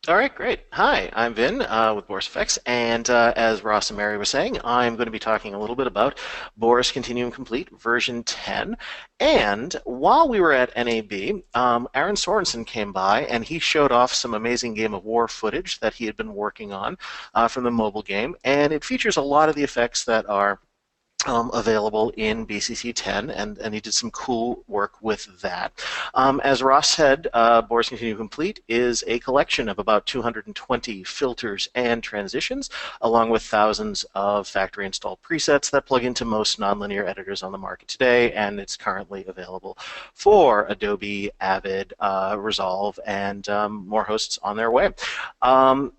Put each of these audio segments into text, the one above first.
All right, great. Hi, I'm Vin with Boris FX, and as Ross and Mary were saying, I'm going to be talking a little bit about Boris Continuum Complete version 10. And while we were at NAB, Aaron Sorensen came by and he showed off some amazing Game of War footage that he had been working on from the mobile game, and it features a lot of the effects that are available in BCC 10, and he did some cool work with that. As Ross said, Boris Continue Complete is a collection of about 220 filters and transitions, along with thousands of factory installed presets that plug into most nonlinear editors on the market today, and it's currently available for Adobe, Avid, Resolve, and more hosts on their way.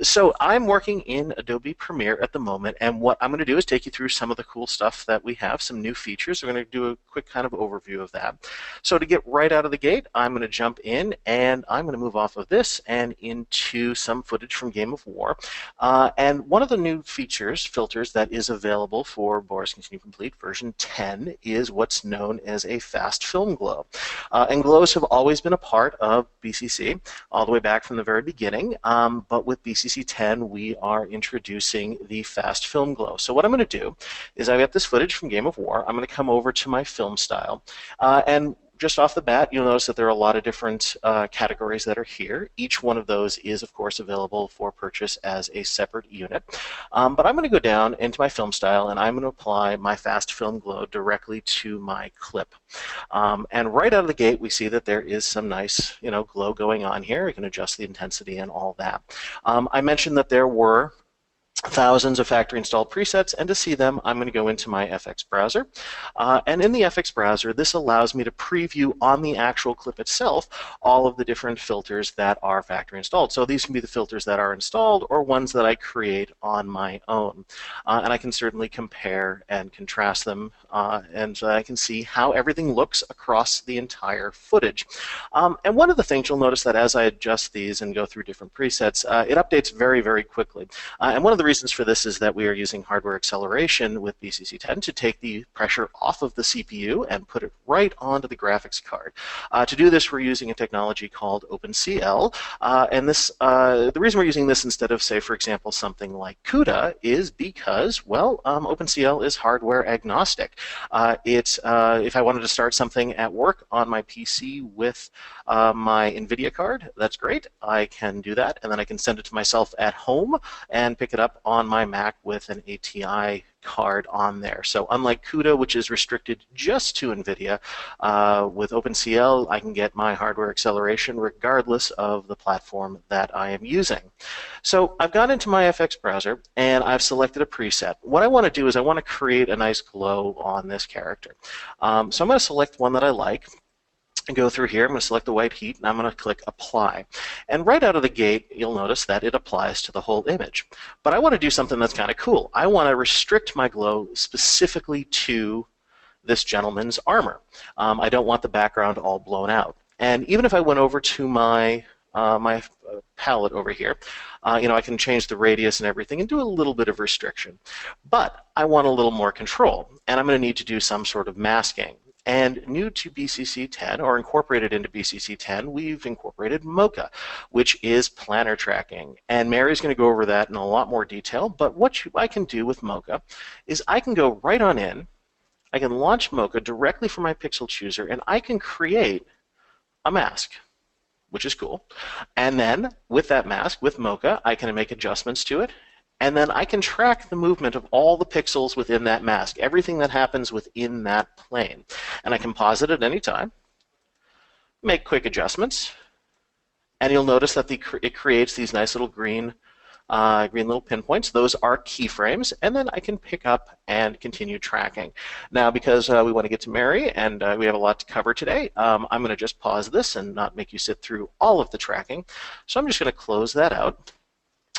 So I'm working in Adobe Premiere at the moment, and what I'm going to do is take you through some of the cool stuff that we have, some new features. We're going to do a quick kind of overview of that. So to get right out of the gate, I'm going to jump in and I'm going to move off of this and into some footage from Game of War. And one of the new features, filters, that is available for Boris Continue Complete version 10 is what's known as a fast film glow. And glows have always been a part of BCC all the way back from the very beginning, but with BCC 10 we are introducing the fast film glow. So what I'm going to do is I've got this footage from Game of War. I'm going to come over to my film style, and just off the bat, you'll notice that there are a lot of different categories that are here. Each one of those is, of course, available for purchase as a separate unit. But I'm going to go down into my film style, and I'm going to apply my fast film glow directly to my clip. And right out of the gate, we see that there is some nice, glow going on here. You can adjust the intensity and all that. I mentioned that there were thousands of factory installed presets, and to see them I'm going to go into my FX browser, and in the FX browser this allows me to preview on the actual clip itself all of the different filters that are factory installed. So these can be the filters that are installed or ones that I create on my own, and I can certainly compare and contrast them, and so I can see how everything looks across the entire footage. And one of the things you'll notice that as I adjust these and go through different presets, it updates very, very quickly, and one of the reasons for this is that we are using hardware acceleration with BCC 10 to take the pressure off of the CPU and put it right onto the graphics card. To do this, we're using a technology called OpenCL, and the reason we're using this instead of, say, for example, something like CUDA is because, well, OpenCL is hardware agnostic. If I wanted to start something at work on my PC with my NVIDIA card, that's great. I can do that, and then I can send it to myself at home and pick it up on my Mac with an ATI card on there. So unlike CUDA, which is restricted just to NVIDIA, with OpenCL I can get my hardware acceleration regardless of the platform that I am using. So I've gone into my FX browser and I've selected a preset. What I want to do is I want to create a nice glow on this character. So I'm going to select one that I like and go through here. I'm going to select the white heat, and I'm going to click Apply. And right out of the gate, you'll notice that it applies to the whole image. But I want to do something that's kind of cool. I want to restrict my glow specifically to this gentleman's armor. I don't want the background all blown out. And even if I went over to my palette over here, I can change the radius and everything and do a little bit of restriction. But I want a little more control, and I'm going to need to do some sort of masking. And new to BCC 10, or incorporated into BCC 10, we've incorporated mocha, which is planner tracking. And Mary's going to go over that in a lot more detail, but what I can do with mocha is I can go right on in, I can launch mocha directly from my pixel chooser, and I can create a mask, which is cool. And then with that mask, with mocha, I can make adjustments to it, and then I can track the movement of all the pixels within that mask, everything that happens within that plane. And I can pause it at any time, make quick adjustments, and you'll notice that it creates these nice little green little pinpoints. Those are keyframes, and then I can pick up and continue tracking. Now, because we want to get to Mary, and we have a lot to cover today, I'm going to just pause this and not make you sit through all of the tracking. So I'm just going to close that out.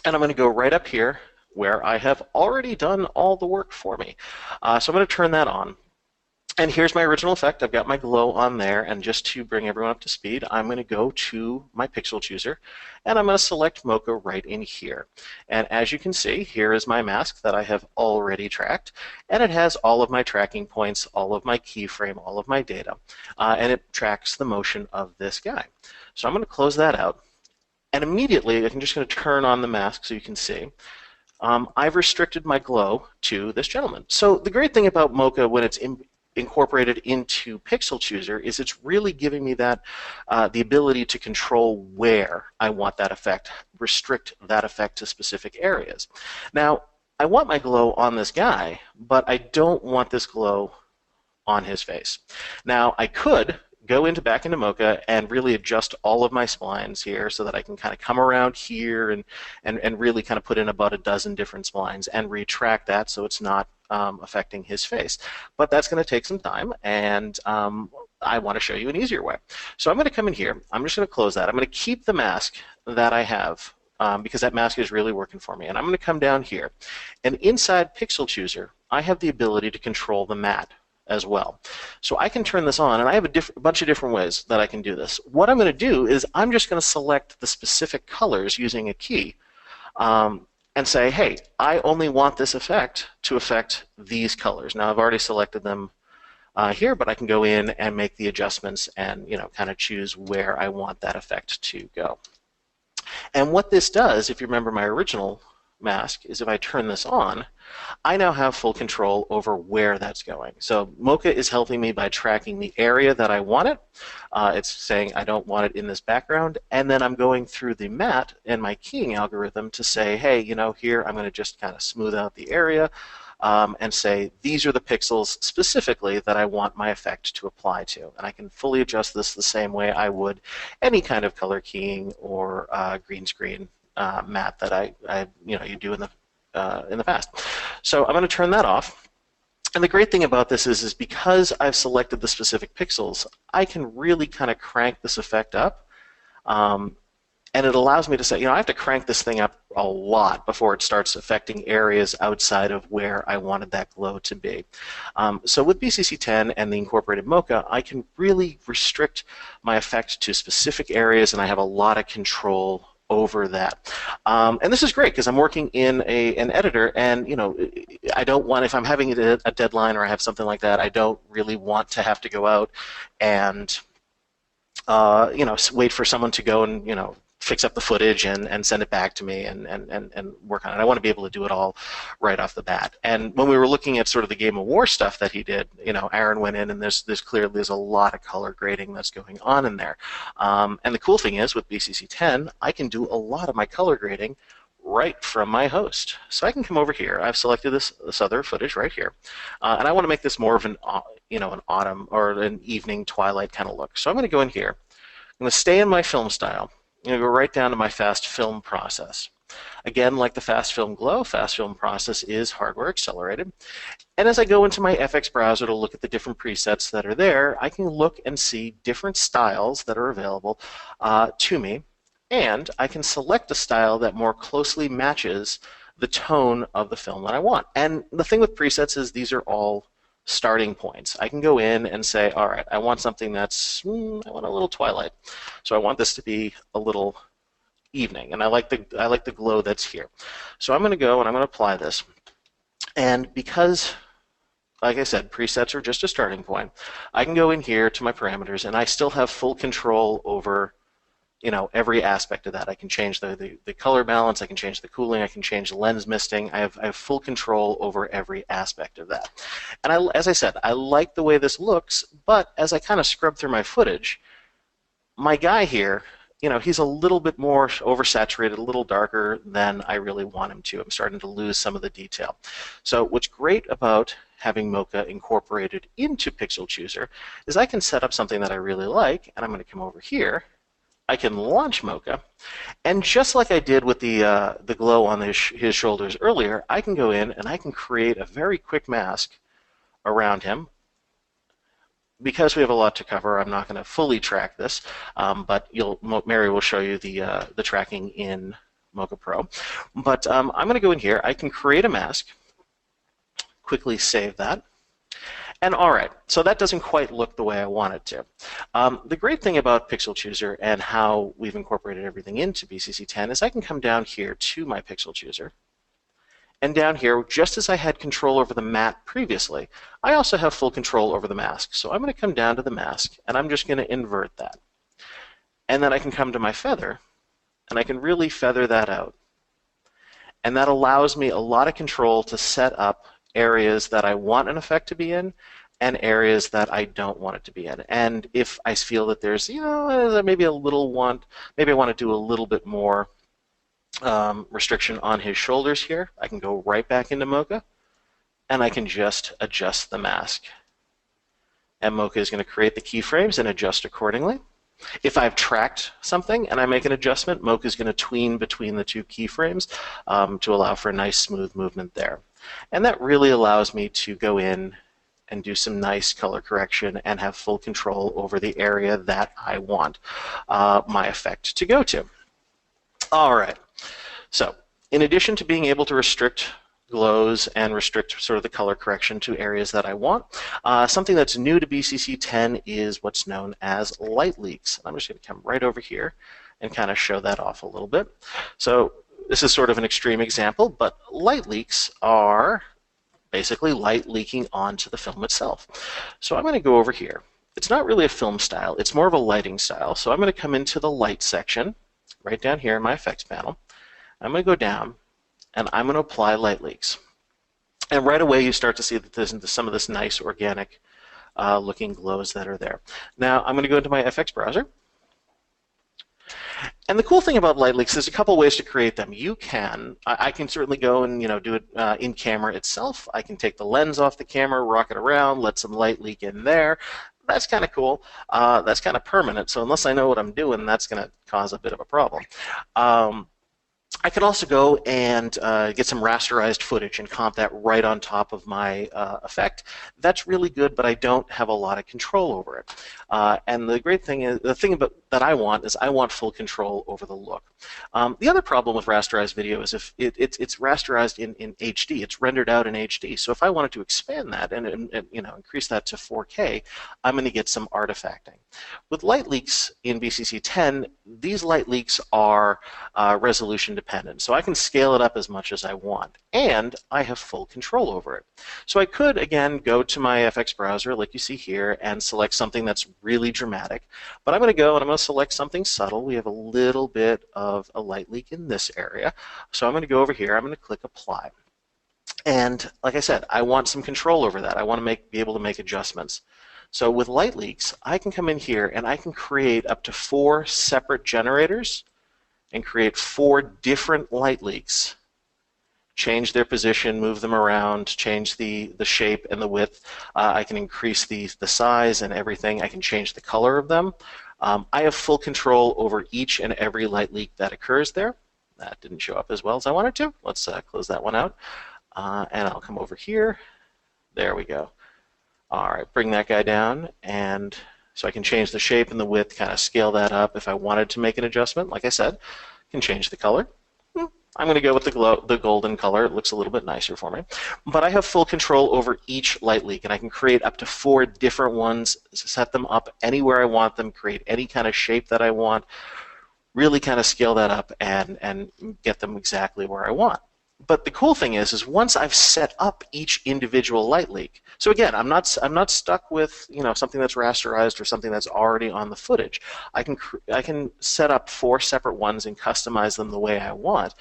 And I'm going to go right up here where I have already done all the work for me. So I'm going to turn that on. And here's my original effect. I've got my glow on there, and just to bring everyone up to speed, I'm going to go to my pixel chooser, and I'm going to select mocha right in here. And as you can see, here is my mask that I have already tracked, and it has all of my tracking points, all of my keyframe, all of my data, and it tracks the motion of this guy. So I'm going to close that out. And immediately, I'm just going to turn on the mask so you can see. I've restricted my glow to this gentleman. So the great thing about Mocha when it's incorporated into Pixel Chooser is it's really giving me that the ability to control where I want that effect, restrict that effect to specific areas. Now, I want my glow on this guy, but I don't want this glow on his face. Now, I could go back into Mocha and really adjust all of my splines here so that I can kind of come around here and really kind of put in about a dozen different splines and retract that so it's not affecting his face. But that's going to take some time, and I want to show you an easier way. So I'm going to come in here. I'm just going to close that. I'm going to keep the mask that I have because that mask is really working for me. And I'm going to come down here. And inside Pixel Chooser, I have the ability to control the matte as well. So I can turn this on, and I have a bunch of different ways that I can do this. What I'm going to do is I'm just going to select the specific colors using a key and say, hey, I only want this effect to affect these colors. Now I've already selected them here, but I can go in and make the adjustments and kind of choose where I want that effect to go. And what this does, if you remember my original mask, is if I turn this on, I now have full control over where that's going. So Mocha is helping me by tracking the area that I want it. It's saying I don't want it in this background, and then I'm going through the matte and my keying algorithm to say, hey, here I'm going to just kind of smooth out the area and say these are the pixels specifically that I want my effect to apply to. And I can fully adjust this the same way I would any kind of color keying or green screen matte that you do in the past. So I'm going to turn that off. And the great thing about this is because I've selected the specific pixels, I can really kind of crank this effect up. And it allows me to say, I have to crank this thing up a lot before it starts affecting areas outside of where I wanted that glow to be. So with BCC 10 and the incorporated Mocha, I can really restrict my effect to specific areas, and I have a lot of control over that. And this is great because I'm working in an editor, and I don't want, if I'm having a deadline or I have something like that, I don't really want to have to go out and wait for someone to go and fix up the footage and send it back to me and work on it. I want to be able to do it all right off the bat. And when we were looking at sort of the Game of War stuff that he did, Aaron went in and there's a lot of color grading that's going on in there. And the cool thing is with BCC 10, I can do a lot of my color grading right from my host. So I can come over here. I've selected this other footage right here, and I want to make this more of an an autumn or an evening twilight kind of look. So I'm going to go in here. I'm going to stay in my film style. I'm going to go right down to my fast film process. Again, like the fast film glow, fast film process is hardware accelerated. And as I go into my FX browser to look at the different presets that are there, I can look and see different styles that are available to me. And I can select a style that more closely matches the tone of the film that I want. And the thing with presets is these are all starting points. I can go in and say, all right, I want something that's, I want a little twilight. So I want this to be a little evening, and I like the glow that's here. So I'm going to go and I'm going to apply this. And because, like I said, presets are just a starting point, I can go in here to my parameters, and I still have full control over every aspect of that. I can change the color balance, I can change the cooling, I can change the lens misting. I have full control over every aspect of that. And as I said, I like the way this looks, but as I kind of scrub through my footage, my guy here, he's a little bit more oversaturated, a little darker than I really want him to. I'm starting to lose some of the detail. So what's great about having Mocha incorporated into Pixel Chooser is I can set up something that I really like, and I'm going to come over here. I can launch Mocha, and just like I did with the glow on his shoulders earlier, I can go in and I can create a very quick mask around him. Because we have a lot to cover, I'm not going to fully track this, but Mary will show you the tracking in Mocha Pro. But I'm going to go in here. I can create a mask, quickly save that. And all right, so that doesn't quite look the way I want it to. The great thing about Pixel Chooser and how we've incorporated everything into BCC 10 is I can come down here to my Pixel Chooser. And down here, just as I had control over the matte previously, I also have full control over the mask. So I'm going to come down to the mask, and I'm just going to invert that. And then I can come to my feather, and I can really feather that out. And that allows me a lot of control to set up areas that I want an effect to be in and areas that I don't want it to be in. And if I feel that there's, maybe a little maybe I want to do a little bit more restriction on his shoulders here, I can go right back into mocha and I can just adjust the mask. And mocha is going to create the keyframes and adjust accordingly. If I've tracked something and I make an adjustment, mocha is going to tween between the two keyframes to allow for a nice smooth movement there. And that really allows me to go in and do some nice color correction and have full control over the area that I want my effect to go to. All right, so in addition to being able to restrict glows and restrict sort of the color correction to areas that I want, something that's new to BCC 10 is what's known as light leaks. I'm just going to come right over here and kind of show that off a little bit. So this is sort of an extreme example, but light leaks are basically light leaking onto the film itself. So I'm going to go over here. It's not really a film style, it's more of a lighting style. So I'm going to come into the light section right down here in my effects panel. I'm going to go down and I'm going to apply light leaks. And right away you start to see that there's some of this nice organic looking glows that are there. Now I'm going to go into my FX browser. And the cool thing about light leaks, there's a couple ways to create them. I can certainly go and do it in camera itself. I can take the lens off the camera, rock it around, let some light leak in there. That's kind of cool. That's kind of permanent. So unless I know what I'm doing, that's going to cause a bit of a problem. I could also go and get some rasterized footage and comp that right on top of my effect. That's really good, but I don't have a lot of control over it. And the great thing is, the thing that I want is I want full control over the look. The other problem with rasterized video is if it's rasterized in HD, it's rendered out in HD. So if I wanted to expand that and increase that to 4K, I'm going to get some artifacting. With light leaks in BCC 10, these light leaks are resolution dependent. So I can scale it up as much as I want, and I have full control over it. So I could, again, go to my FX browser, like you see here, and select something that's really dramatic. But I'm going to go and I'm going to select something subtle. We have a little bit of a light leak in this area. So I'm going to go over here. I'm going to click Apply. And like I said, I want some control over that. I want to be able to make adjustments. So with light leaks, I can come in here and I can create up to 4 separate generators and create 4 different light leaks. Change their position, move them around, change the shape and the width. I can increase the size and everything. I can change the color of them. I have full control over each and every light leak that occurs there. That didn't show up as well as I wanted to. Let's close that one out. And I'll come over here. There we go. All right, bring that guy down, and so I can change the shape and the width, kind of scale that up. If I wanted to make an adjustment, like I said, I can change the color. I'm going to go with the golden color. It looks a little bit nicer for me. But I have full control over each light leak, and I can create up to 4 different ones, set them up anywhere I want them, create any kind of shape that I want, really kind of scale that up and get them exactly where I want. But the cool thing is once I've set up each individual light leak, so again, I'm not stuck with something that's rasterized or something that's already on the footage. I can set up 4 separate ones and customize them the way I want.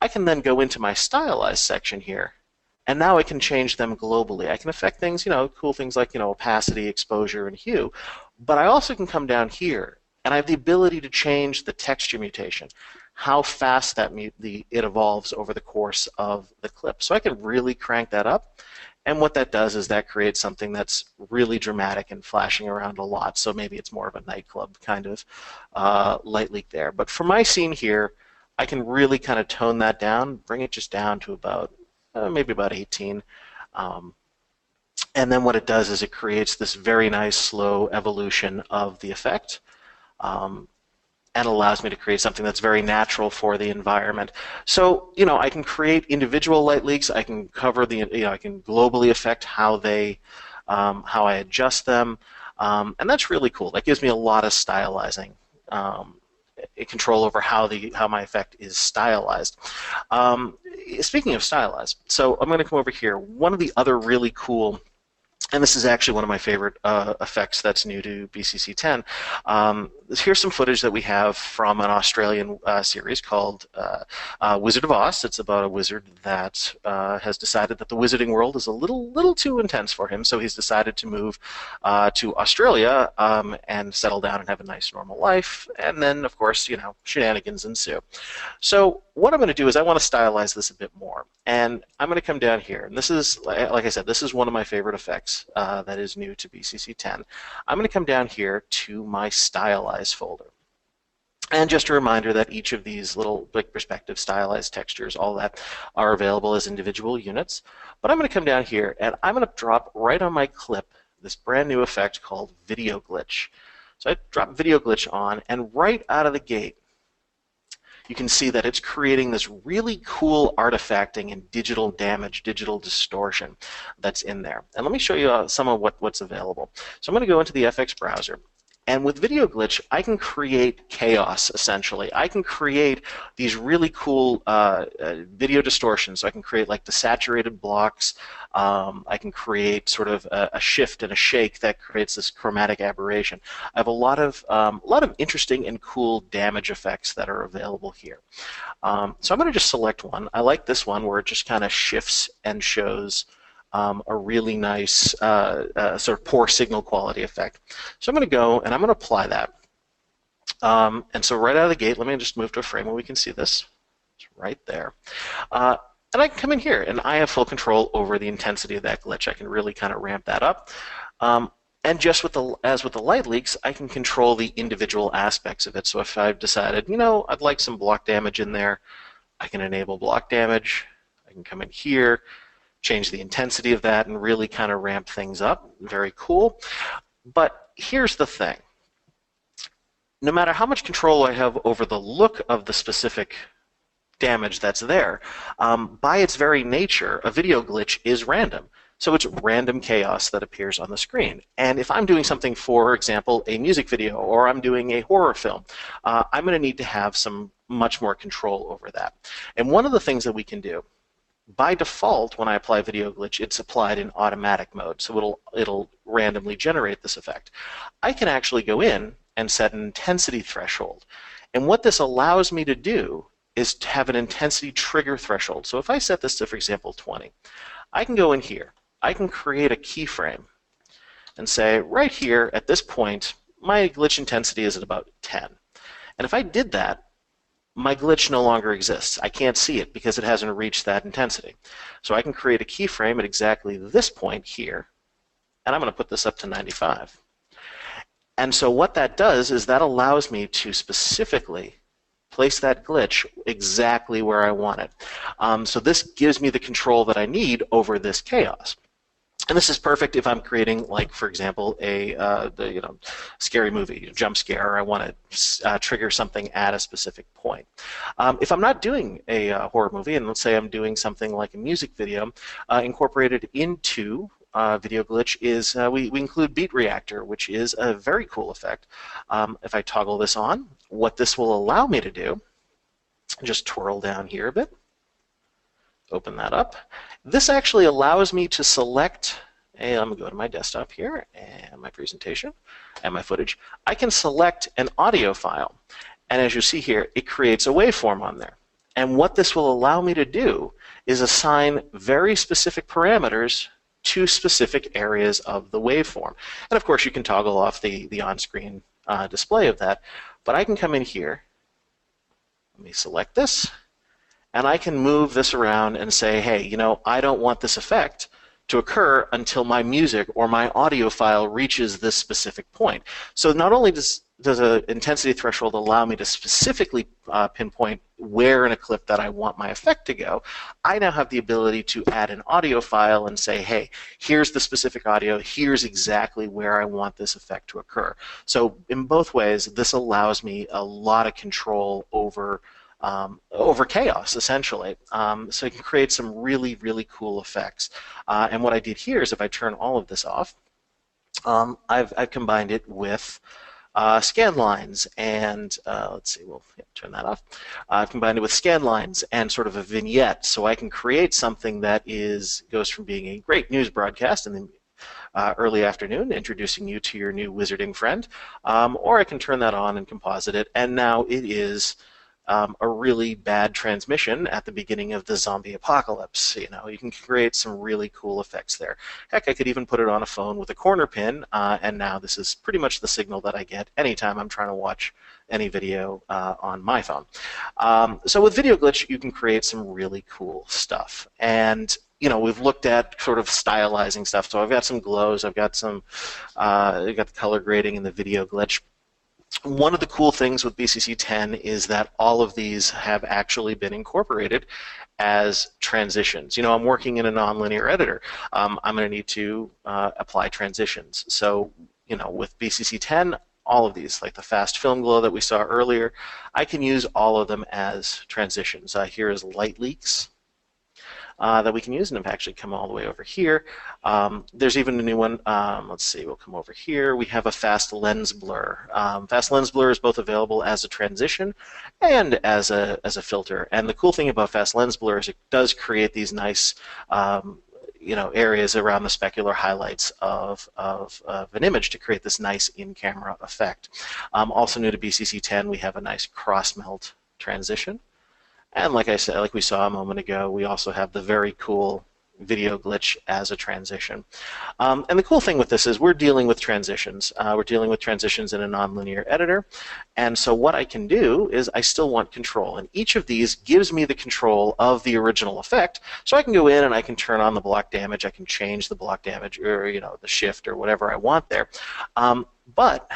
I can then go into my stylized section here, and now I can change them globally. I can affect things, cool things like opacity, exposure, and hue. But I also can come down here, and I have the ability to change the texture mutation, how fast it evolves over the course of the clip. So I can really crank that up, and what that does is that creates something that's really dramatic and flashing around a lot. So maybe it's more of a nightclub kind of light leak there. But for my scene here, I can really kind of tone that down, bring it just down to about maybe about 18. And then what it does is it creates this very nice slow evolution of the effect. And allows me to create something that's very natural for the environment. So, I can create individual light leaks. I can cover I can globally affect how I adjust them, and that's really cool. That gives me a lot of stylizing, control over how my effect is stylized. Speaking of stylized, so I'm going to come over here. One of the other really cool And this is actually one of my favorite effects that's new to BCC 10. Here's some footage that we have from an Australian series called Wizard of Oz. It's about a wizard that has decided that the wizarding world is a little too intense for him, so he's decided to move to Australia and settle down and have a nice normal life. And then, of course, shenanigans ensue. So what I'm going to do is I want to stylize this a bit more. And I'm going to come down here. And this is, like I said, this is one of my favorite effects that is new to BCC 10. I'm going to come down here to my Stylize folder. And just a reminder that each of these little perspective, stylized textures, all that, are available as individual units. But I'm going to come down here, and I'm going to drop right on my clip this brand new effect called Video Glitch. So I drop Video Glitch on, and right out of the gate, you can see that it's creating this really cool artifacting and digital damage, digital distortion that's in there. And let me show you some of what's available. So I'm going to go into the FX browser. And with Video Glitch, I can create chaos, essentially. I can create these really cool video distortions. So I can create like desaturated blocks. I can create sort of a shift and a shake that creates this chromatic aberration. I have a lot of interesting and cool damage effects that are available here. So I'm going to just select one. I like this one where it just kind of shifts and shows a really nice sort of poor signal quality effect. So I'm going to go and I'm going to apply that. And so right out of the gate, let me just move to a frame where we can see this. It's right there. And I can come in here and I have full control over the intensity of that glitch. I can really kind of ramp that up. And just as with the light leaks, I can control the individual aspects of it. So if I've decided, I'd like some block damage in there, I can enable block damage. I can come in here, change the intensity of that, and really kind of ramp things up. Very cool. But here's the thing. No matter how much control I have over the look of the specific damage that's there, by its very nature, a video glitch is random. So it's random chaos that appears on the screen. And if I'm doing something, for example, a music video, or I'm doing a horror film, I'm going to need to have some much more control over that. And one of the things that we can do, by default, when I apply Video Glitch, it's applied in automatic mode, so it'll randomly generate this effect. I can actually go in and set an intensity threshold. And what this allows me to do is to have an intensity trigger threshold. So if I set this to, for example, 20, I can go in here. I can create a keyframe and say, right here at this point, my glitch intensity is at about 10. And if I did that, my glitch no longer exists. I can't see it because it hasn't reached that intensity. So I can create a keyframe at exactly this point here, and I'm going to put this up to 95. And so what that does is that allows me to specifically place that glitch exactly where I want it. So this gives me the control that I need over this chaos. And this is perfect if I'm creating, like, for example, a scary movie, jump scare, or I want to trigger something at a specific point. If I'm not doing a horror movie, and let's say I'm doing something like a music video, incorporated into Video Glitch is we include Beat Reactor, which is a very cool effect. If I toggle this on, what this will allow me to do, just twirl down here a bit, open that up. This actually allows me to select, and I'm going to go to my desktop here, and my presentation, and my footage. I can select an audio file, and as you see here, it creates a waveform on there. And what this will allow me to do is assign very specific parameters to specific areas of the waveform. And of course, you can toggle off the on-screen display of that, but I can come in here, let me select this, and I can move this around and say, hey, I don't want this effect to occur until my music or my audio file reaches this specific point. So not only does an intensity threshold allow me to specifically pinpoint where in a clip that I want my effect to go, I now have the ability to add an audio file and say, hey, here's the specific audio, here's exactly where I want this effect to occur. So in both ways, this allows me a lot of control over chaos, essentially. So you can create some really, really cool effects. And what I did here is if I turn all of this off, I've combined it with scan lines and let's see, we'll turn that off. I've combined it with scan lines and sort of a vignette, so I can create something that goes from being a great news broadcast and then early afternoon, introducing you to your new wizarding friend, or I can turn that on and composite it, and now it is a really bad transmission at the beginning of the zombie apocalypse. You can create some really cool effects there. Heck, I could even put it on a phone with a corner pin, and now this is pretty much the signal that I get anytime I'm trying to watch any video on my phone. So with Video Glitch, you can create some really cool stuff. And we've looked at sort of stylizing stuff. So I've got some glows, I've got I've got the color grading in the Video Glitch. One of the cool things with BCC 10 is that all of these have actually been incorporated as transitions. I'm working in a nonlinear editor. I'm going to need to apply transitions. So, with BCC 10, all of these, like the fast film glow that we saw earlier, I can use all of them as transitions. Here is light leaks that we can use, and I've actually come all the way over here. There's even a new one. Let's see, we'll come over here. We have a fast lens blur. Fast lens blur is both available as a transition and as a filter. And the cool thing about fast lens blur is it does create these nice areas around the specular highlights of an image to create this nice in-camera effect. Also new to BCC 10, we have a nice cross-melt transition. And like I said, like we saw a moment ago, we also have the very cool Video Glitch as a transition. And the cool thing with this is we're dealing with transitions. We're dealing with transitions in a nonlinear editor. And so what I can do is I still want control. And each of these gives me the control of the original effect. So I can go in and I can turn on the block damage. I can change the block damage or the shift or whatever I want there. But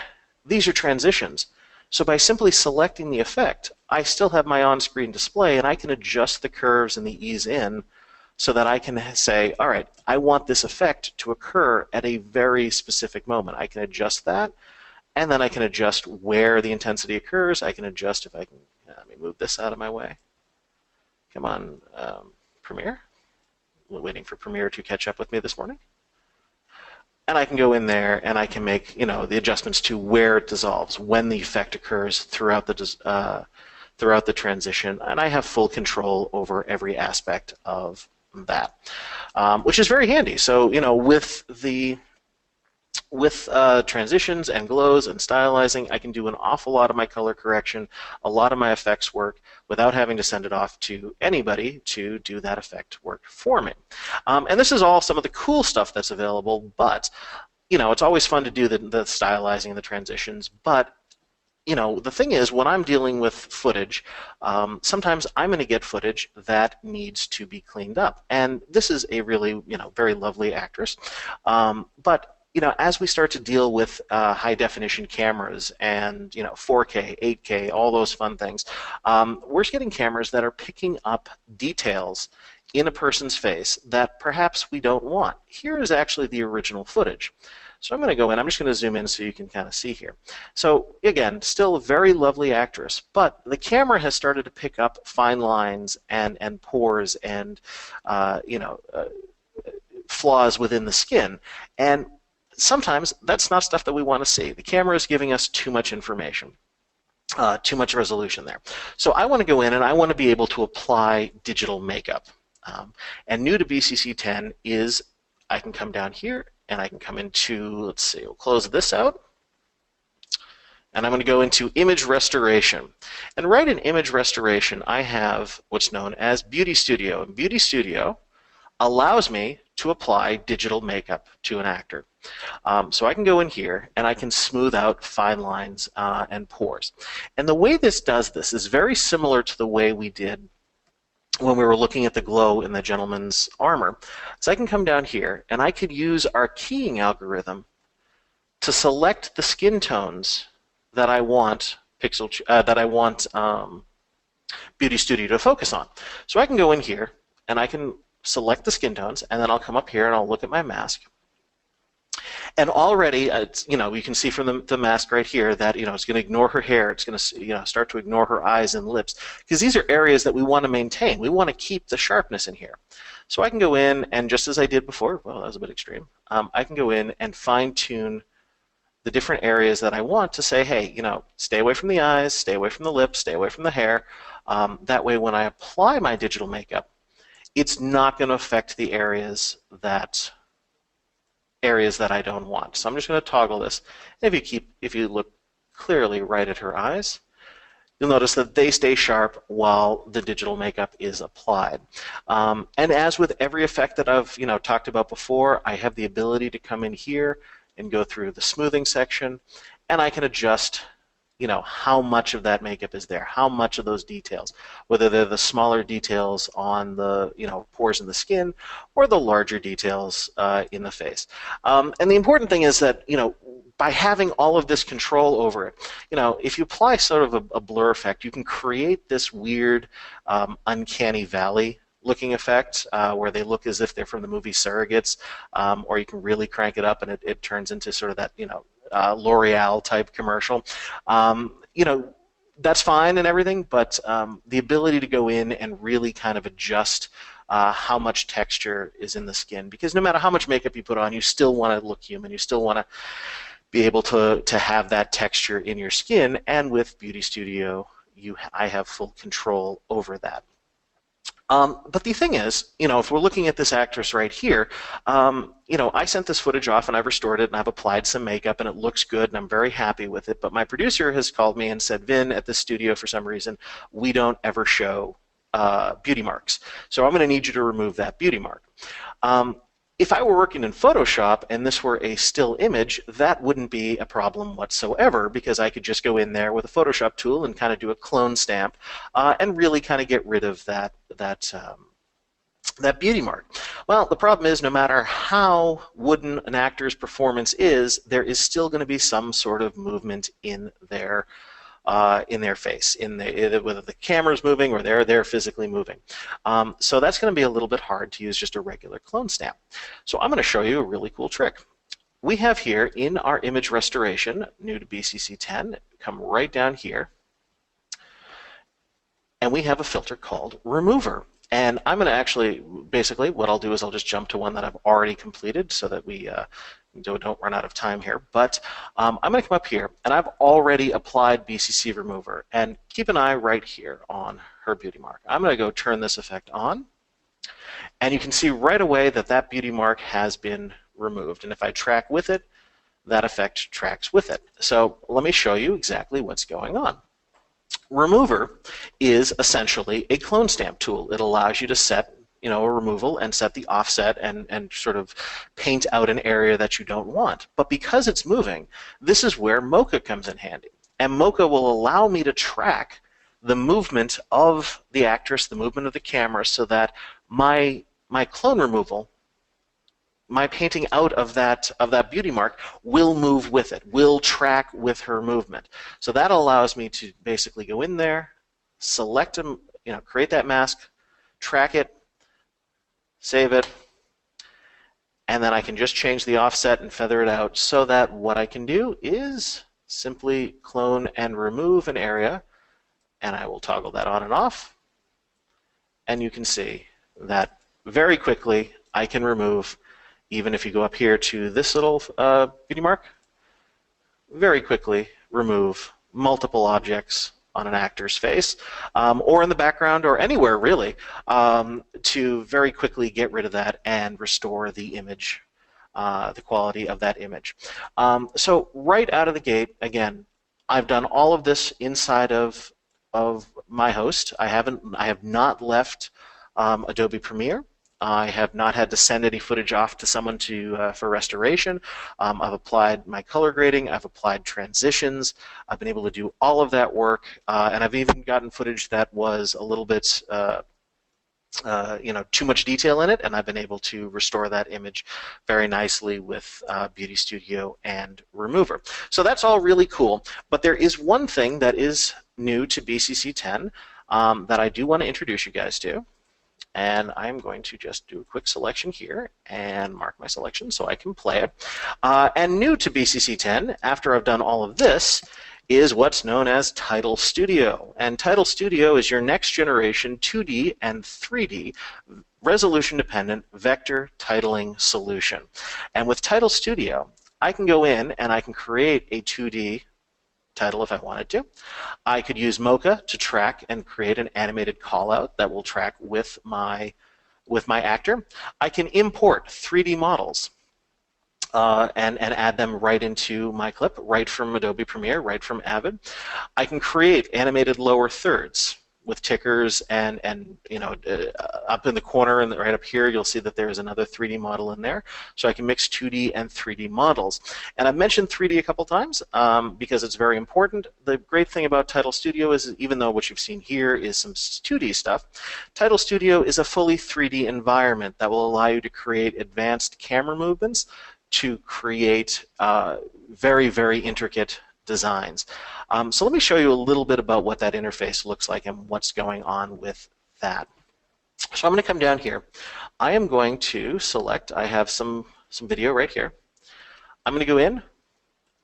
these are transitions. So by simply selecting the effect, I still have my on-screen display, and I can adjust the curves and the ease in so that I can say, all right, I want this effect to occur at a very specific moment. I can adjust that, and then I can adjust where the intensity occurs. I can adjust if I can, let me move this out of my way. Come on, Premiere. We're waiting for Premiere to catch up with me this morning. And I can go in there and I can make the adjustments to where it dissolves, when the effect occurs throughout the transition, and I have full control over every aspect of that, which is very handy. So with transitions and glows and stylizing, I can do an awful lot of my color correction, a lot of my effects work without having to send it off to anybody to do that effect work for me. And this is all some of the cool stuff that's available, but it's always fun to do the stylizing and the transitions, but the thing is, when I'm dealing with footage, sometimes I'm going to get footage that needs to be cleaned up. And this is a really, very lovely actress. But as we start to deal with high-definition cameras and 4K, 8K, all those fun things, we're getting cameras that are picking up details in a person's face that perhaps we don't want. Here is actually the original footage. So I'm going to go in. I'm just going to zoom in so you can kind of see here. So again, still a very lovely actress, but the camera has started to pick up fine lines and pores and flaws within the skin. And sometimes that's not stuff that we want to see. The camera is giving us too much information, too much resolution there. So I want to go in and I want to be able to apply digital makeup. And new to BCC 10 is I can come down here and I can come into, let's see, we'll close this out. And I'm going to go into image restoration. And right in image restoration, I have what's known as Beauty Studio. And Beauty Studio allows me to apply digital makeup to an actor. So I can go in here and I can smooth out fine lines and pores. And the way this does this is very similar to the way we did when we were looking at the glow in the gentleman's armor. So I can come down here and I could use our keying algorithm to select the skin tones that I want Beauty Studio to focus on. So I can go in here and I can select the skin tones, and then I'll come up here and I'll look at my mask. And already, you can see from the mask right here that it's going to ignore her hair. It's going to start to ignore her eyes and lips, because these are areas that we want to maintain. We want to keep the sharpness in here. So I can go in and, just as I did before, well, that was a bit extreme. I can go in and fine-tune the different areas that I want to say, hey, stay away from the eyes, stay away from the lips, stay away from the hair. That way, when I apply my digital makeup, it's not going to affect the areas that areas that I don't want. So I'm just going to toggle this. If you look clearly right at her eyes, you'll notice that they stay sharp while the digital makeup is applied. And as with every effect that I've talked about before, I have the ability to come in here and go through the smoothing section, and I can adjust how much of that makeup is there, how much of those details, whether they're the smaller details on the pores in the skin or the larger details in the face. And the important thing is that by having all of this control over it, if you apply sort of a blur effect, you can create this weird uncanny valley looking effect where they look as if they're from the movie Surrogates, or you can really crank it up and it turns into sort of that L'Oreal type commercial. That's fine and everything, but the ability to go in and really kind of adjust how much texture is in the skin, because no matter how much makeup you put on, you still want to look human. You still want to be able to have that texture in your skin, and with Beauty Studio, I have full control over that. But the thing is, if we're looking at this actress right here, I sent this footage off and I've restored it and I've applied some makeup and it looks good and I'm very happy with it. But my producer has called me and said, Vin, at this studio, for some reason, we don't ever show beauty marks. So I'm going to need you to remove that beauty mark. If I were working in Photoshop and this were a still image, that wouldn't be a problem whatsoever, because I could just go in there with a Photoshop tool and kind of do a clone stamp and really kind of get rid of that beauty mark. Well, the problem is, no matter how wooden an actor's performance is, there is still going to be some sort of movement in their face, whether the camera's moving or they're physically moving. So that's going to be a little bit hard to use just a regular clone stamp. So I'm going to show you a really cool trick. We have here in our image restoration, new to BCC 10, come right down here, and we have a filter called Remover. And I'm going to actually, basically, what I'll do is I'll just jump to one that I've already completed so that we don't run out of time here. But I'm going to come up here, and I've already applied BCC Remover. And keep an eye right here on her beauty mark. I'm going to go turn this effect on, and you can see right away that that beauty mark has been removed. And if I track with it, that effect tracks with it. So let me show you exactly what's going on. Remover is essentially a clone stamp tool. It allows you to set a removal and set the offset and sort of paint out an area that you don't want. But because it's moving, this is where mocha comes in handy. And mocha will allow me to track the movement of the actress, the movement of the camera, so that my clone removal, my painting out of that beauty mark, will move with it, will track with her movement. So that allows me to basically go in there, select them, create that mask, track it, save it, and then I can just change the offset and feather it out, so that what I can do is simply clone and remove an area, and I will toggle that on and off, and you can see that very quickly I can remove. Even if you go up here to this little beauty mark, very quickly remove multiple objects on an actor's face, or in the background, or anywhere really, to very quickly get rid of that and restore the image, the quality of that image. So right out of the gate, again, I've done all of this inside of my host. I have not left Adobe Premiere. I have not had to send any footage off to someone for restoration. I've applied my color grading. I've applied transitions. I've been able to do all of that work, and I've even gotten footage that was a little bit, too much detail in it, and I've been able to restore that image very nicely with Beauty Studio and Remover. So that's all really cool. But there is one thing that is new to BCC 10 that I do want to introduce you guys to. And I'm going to just do a quick selection here and mark my selection so I can play it. And new to BCC 10, after I've done all of this, is what's known as Title Studio. And Title Studio is your next generation 2D and 3D resolution-dependent vector titling solution. And with Title Studio, I can go in and I can create a 2D title if I wanted to. I could use Mocha to track and create an animated callout that will track with my actor. I can import 3D models. and add them right into my clip, right from Adobe Premiere, right from Avid. I can create animated lower thirds with tickers and up in the corner and right up here you'll see that there's another 3D model in there, so I can mix 2D and 3D models. And I've mentioned 3D a couple times because it's very important. The great thing about Title Studio is even though what you've seen here is some 2D stuff, Title Studio is a fully 3D environment that will allow you to create advanced camera movements to create very, very intricate designs. So let me show you a little bit about what that interface looks like and what's going on with that. So I'm going to come down here. I am going to select, I have some video right here. I'm going to go in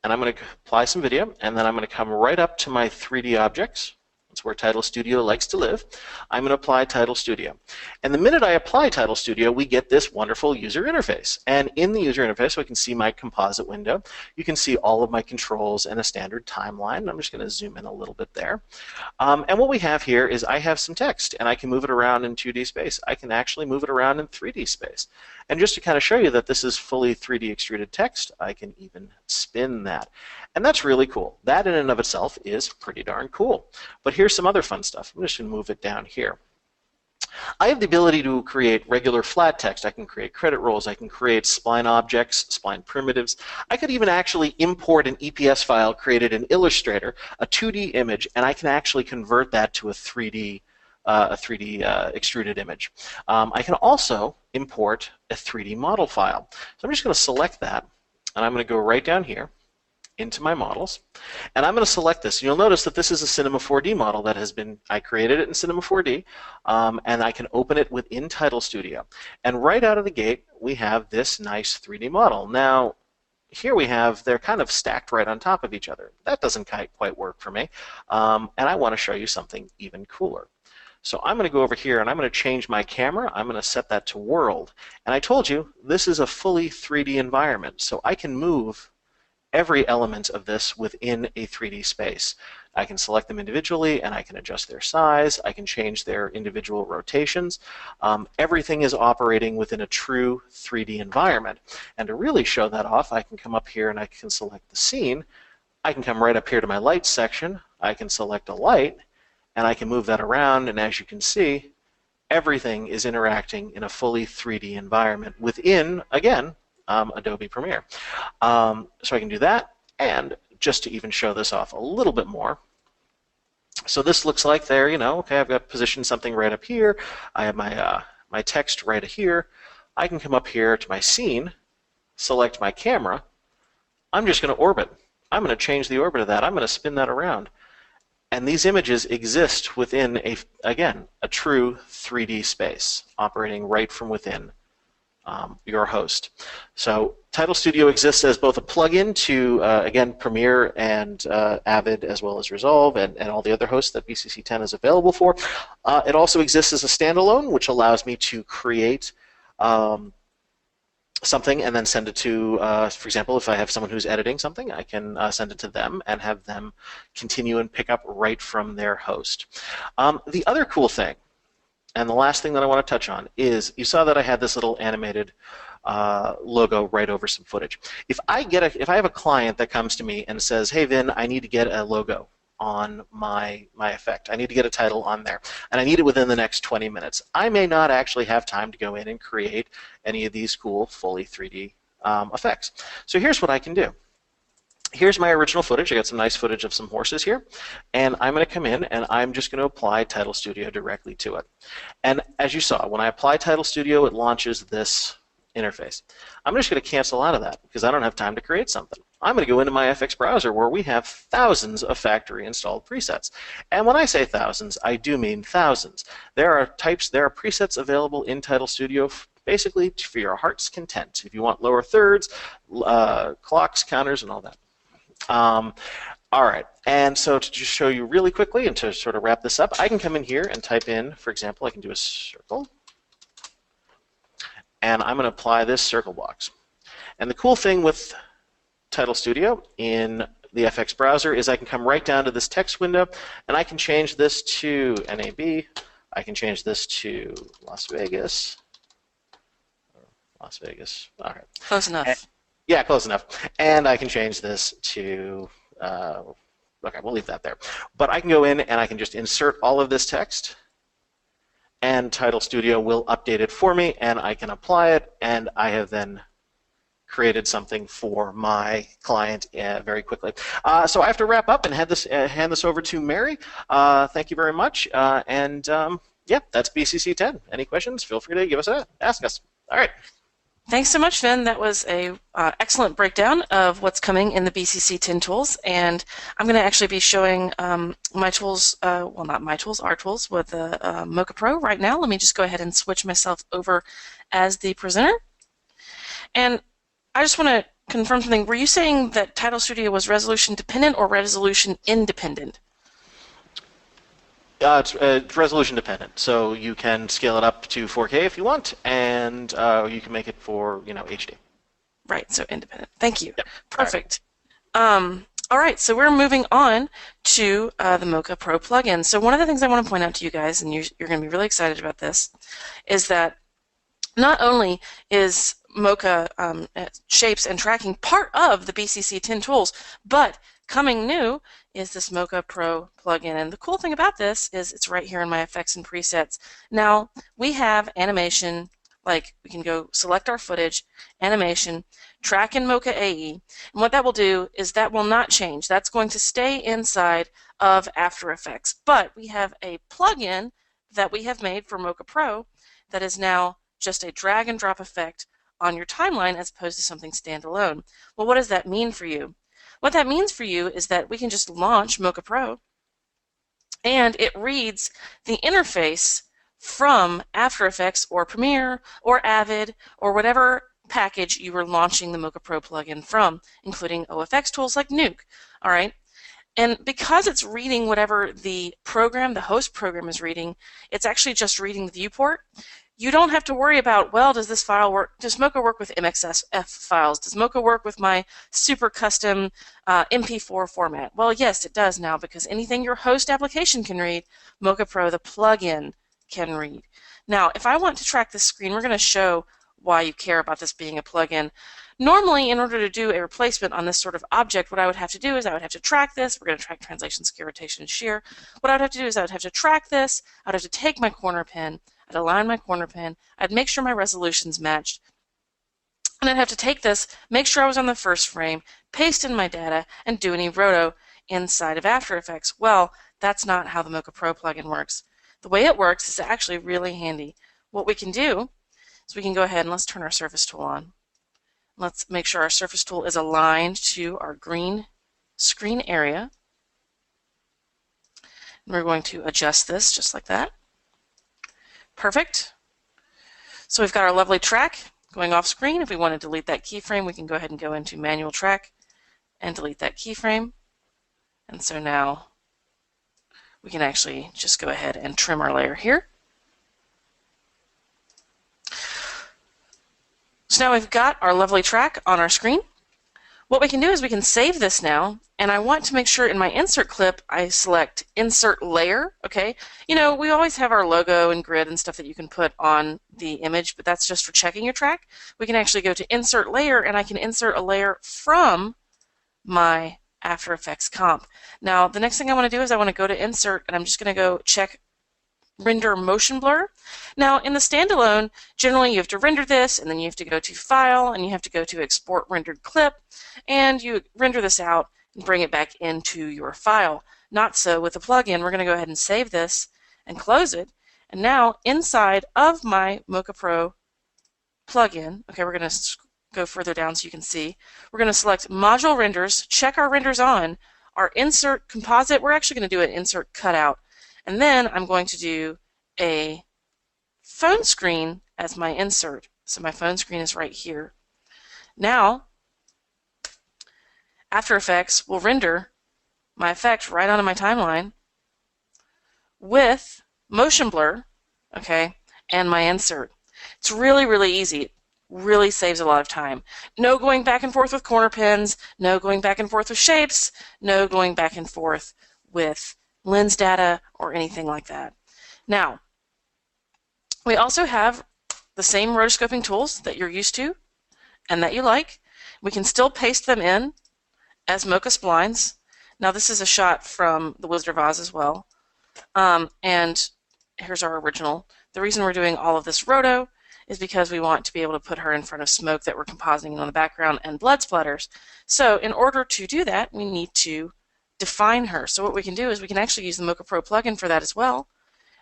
and I'm going to apply some video, and then I'm going to come right up to my 3D objects. That's where Title Studio likes to live. I'm going to apply Title Studio. And the minute I apply Title Studio, we get this wonderful user interface. And in the user interface, so I can see my composite window. You can see all of my controls and a standard timeline. I'm just going to zoom in a little bit there. And what we have here is I have some text, and I can move it around in 2D space. I can actually move it around in 3D space. And just to kind of show you that this is fully 3D extruded text, I can even spin that. And that's really cool. That in and of itself is pretty darn cool. But here's some other fun stuff. I'm just going to move it down here. I have the ability to create regular flat text. I can create credit rolls. I can create spline objects, spline primitives. I could even actually import an EPS file created in Illustrator, a 2D image, and I can actually convert that to a 3D extruded image. I can also import a 3D model file. So I'm just going to select that, and I'm going to go right down here into my models, and I'm going to select this. You'll notice that this is a Cinema 4D model that has been, I created it in Cinema 4D, and I can open it within Title Studio. And right out of the gate, we have this nice 3D model. Now, here we have, they're kind of stacked right on top of each other. That doesn't quite work for me, and I want to show you something even cooler. So I'm going to go over here and I'm going to change my camera. I'm going to set that to world. And I told you, this is a fully 3D environment, so I can move every element of this within a 3D space. I can select them individually and I can adjust their size. I can change their individual rotations. Everything is operating within a true 3D environment. And to really show that off, I can come up here and I can select the scene. I can come right up here to my lights section. I can select a light and I can move that around, and as you can see, everything is interacting in a fully 3D environment within, again, Adobe Premiere. So I can do that, and just to even show this off a little bit more, so this looks like there, okay, I've got positioned something right up here. I have my text right here. I can come up here to my scene, select my camera. I'm just going to orbit. I'm going to change the orbit of that. I'm going to spin that around. And these images exist within, again, a true 3D space, operating right from within your host. So Title Studio exists as both a plugin to, again, Premiere and Avid, as well as Resolve and all the other hosts that BCC 10 is available for. It also exists as a standalone, which allows me to create something and then send it to, for example, if I have someone who's editing something, I can send it to them and have them continue and pick up right from their host. The other cool thing, and the last thing that I want to touch on, is you saw that I had this little animated logo right over some footage. If I have a client that comes to me and says, "Hey Vin, I need to get a logo on my effect. I need to get a title on there, and I need it within the next 20 minutes. I may not actually have time to go in and create any of these cool fully 3D effects. So here's what I can do. Here's my original footage. I got some nice footage of some horses here, and I'm going to come in and I'm just going to apply Title Studio directly to it. And as you saw, when I apply Title Studio, it launches this interface. I'm just going to cancel out of that because I don't have time to create something. I'm going to go into my FX browser where we have thousands of factory installed presets. And when I say thousands, I do mean thousands. There are presets available in Title Studio basically for your heart's content. If you want lower thirds, clocks, counters, and all that. All right, and so to just show you really quickly and to sort of wrap this up, I can come in here and type in, for example, I can do a circle. And I'm going to apply this circle box. And the cool thing with Title Studio in the FX browser is I can come right down to this text window and I can change this to NAB. I can change this to Las Vegas. Las Vegas. All right. Close enough. Yeah, close enough. And I can change this to, okay, we'll leave that there. But I can go in and I can just insert all of this text, and Title Studio will update it for me, and I can apply it, and I have then created something for my client very quickly. So I have to wrap up and hand this over to Mary. Thank you very much. Yeah, that's BCC 10. Any questions? Feel free to ask us. All right. Thanks so much, Vin. That was a excellent breakdown of what's coming in the BCC 10 tools, and I'm going to actually be showing my tools, well, not my tools, our tools with the Mocha Pro right now. Let me just go ahead and switch myself over as the presenter. And I just want to confirm something. Were you saying that Title Studio was resolution dependent or resolution independent? It's resolution dependent, so you can scale it up to 4K if you want, and you can make it for HD. Right, so independent. Thank you. Yep. Perfect. All right, so we're moving on to the Mocha Pro plugin. So one of the things I want to point out to you guys, and you're going to be really excited about this, is that not only is Mocha shapes and tracking part of the BCC 10 tools, but coming new is this Mocha Pro plugin. And the cool thing about this is it's right here in my effects and presets. Now, we have animation, like we can go select our footage, animation, track in Mocha AE. And what that will do is that will not change. That's going to stay inside of After Effects. But we have a plugin that we have made for Mocha Pro that is now just a drag and drop effect on your timeline as opposed to something standalone. Well, what does that mean for you? What that means for you is that we can just launch Mocha Pro and it reads the interface from After Effects or Premiere or Avid or whatever package you were launching the Mocha Pro plugin from, including OFX tools like Nuke. All right. And because it's reading whatever the program, the host program is reading, it's actually just reading the viewport. You don't have to worry about, well, does this file work? Does Mocha work with MXF files? Does Mocha work with my super custom MP4 format? Well, yes, it does now, because anything your host application can read, Mocha Pro, the plugin, can read. Now, if I want to track this screen, we're going to show why you care about this being a plugin. Normally, in order to do a replacement on this sort of object, what I would have to do is I would have to track this. We're going to track translation, scale, rotation, and shear. What I would have to do is I would have to track this. I would have to take my corner pin. I'd align my corner pin. I'd make sure my resolution's matched. And I'd have to take this, make sure I was on the first frame, paste in my data, and do any roto inside of After Effects. Well, that's not how the Mocha Pro plugin works. The way it works is actually really handy. What we can do is we can go ahead and let's turn our surface tool on. Let's make sure our surface tool is aligned to our green screen area. And we're going to adjust this just like that. Perfect. So we've got our lovely track going off screen. If we want to delete that keyframe, we can go ahead and go into manual track and delete that keyframe. And so now we can actually just go ahead and trim our layer here. So now we've got our lovely track on our screen. What we can do is we can save this now, and I want to make sure in my insert clip I select insert layer, okay? You know, we always have our logo and grid and stuff that you can put on the image, but that's just for checking your track. We can actually go to insert layer, and I can insert a layer from my After Effects comp. Now, the next thing I want to do is I want to go to insert, and I'm just going to go check render motion blur. Now, in the standalone, generally you have to render this, and then you have to go to File, and you have to go to Export Rendered Clip, and you render this out and bring it back into your file. Not so with the plugin. We're going to go ahead and save this and close it. And now, inside of my Mocha Pro plugin, okay, we're going to go further down so you can see. We're going to select Module Renders, check our renders on, our Insert Composite. We're actually going to do an Insert Cutout. And then I'm going to do a phone screen as my insert. So my phone screen is right here. Now, After Effects will render my effect right onto my timeline with motion blur, okay, and my insert. It's really, really easy. It really saves a lot of time. No going back and forth with corner pins, no going back and forth with shapes, no going back and forth with lens data or anything like that. Now, we also have the same rotoscoping tools that you're used to and that you like. We can still paste them in as mocha splines. Now this is a shot from The Wizard of Oz as well. And here's our original. The reason we're doing all of this roto is because we want to be able to put her in front of smoke that we're compositing on the background and blood splatters. So in order to do that, we need to define her. So what we can do is we can actually use the Mocha Pro plugin for that as well.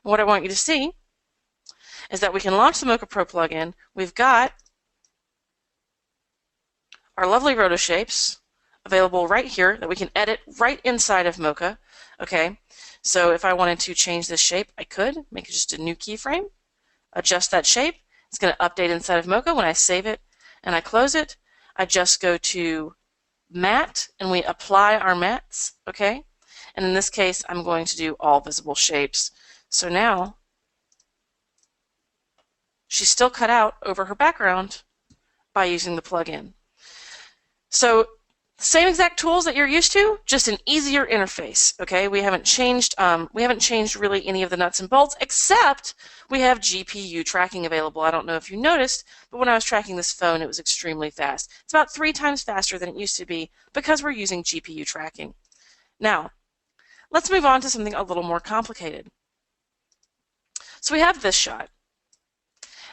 And what I want you to see is that we can launch the Mocha Pro plugin. We've got our lovely roto shapes available right here that we can edit right inside of Mocha. Okay, so if I wanted to change this shape, I could make it just a new keyframe, adjust that shape. It's going to update inside of Mocha. When I save it and I close it, I just go to matte and we apply our mattes. Okay, and in this case, I'm going to do all visible shapes. So now she's still cut out over her background by using the plugin. So same exact tools that you're used to, just an easier interface. Okay, we haven't changed really any of the nuts and bolts, except we have GPU tracking available. I don't know if you noticed, but when I was tracking this phone, it was extremely fast. It's about 3 times faster than it used to be because we're using GPU tracking. Now, let's move on to something a little more complicated. So we have this shot.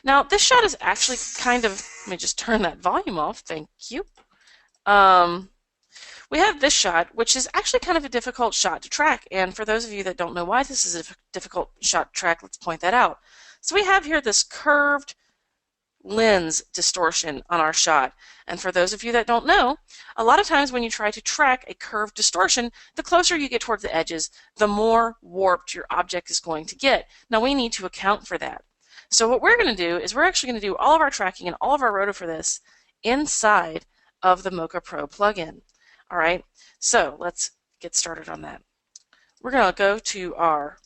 Now, this shot is actually kind of, let me just turn that volume off, thank you. We have this shot, which is actually kind of a difficult shot to track, and for those of you that don't know why this is a difficult shot to track, let's point that out. So we have here this curved lens distortion on our shot, and for those of you that don't know, a lot of times when you try to track a curved distortion, the closer you get towards the edges, the more warped your object is going to get. Now we need to account for that. So what we're going to do is we're actually going to do all of our tracking and all of our roto for this inside of the Mocha Pro plugin. All right, so let's get started on that. We're going to go to our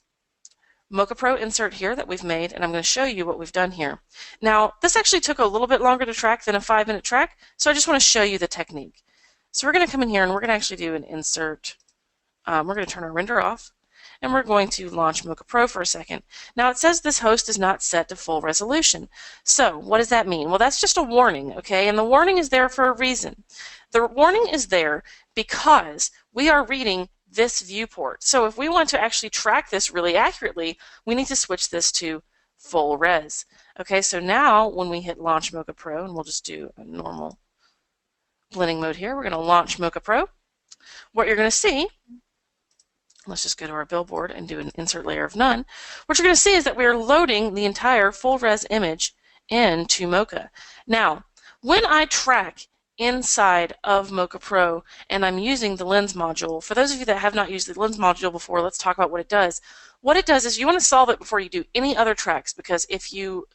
Mocha Pro insert here that we've made, and I'm going to show you what we've done here. Now, this actually took a little bit longer to track than a 5-minute track, so I just want to show you the technique. So we're going to come in here and we're going to actually do an insert. We're going to turn our render off, and we're going to launch Mocha Pro for a second. Now, it says this host is not set to full resolution. So what does that mean? Well, that's just a warning, okay? And the warning is there for a reason. The warning is there because we are reading this viewport. So if we want to actually track this really accurately, we need to switch this to full res. Okay, so now when we hit launch Mocha Pro, and we'll just do a normal blending mode here, we're going to launch Mocha Pro. What you're going to see, let's just go to our billboard and do an insert layer of none. What you're going to see is that we are loading the entire full res image into Mocha. Now, when I track inside of Mocha Pro and I'm using the lens module, for those of you that have not used the lens module before, let's talk about what it does. What it does is you want to solve it before you do any other tracks, because if you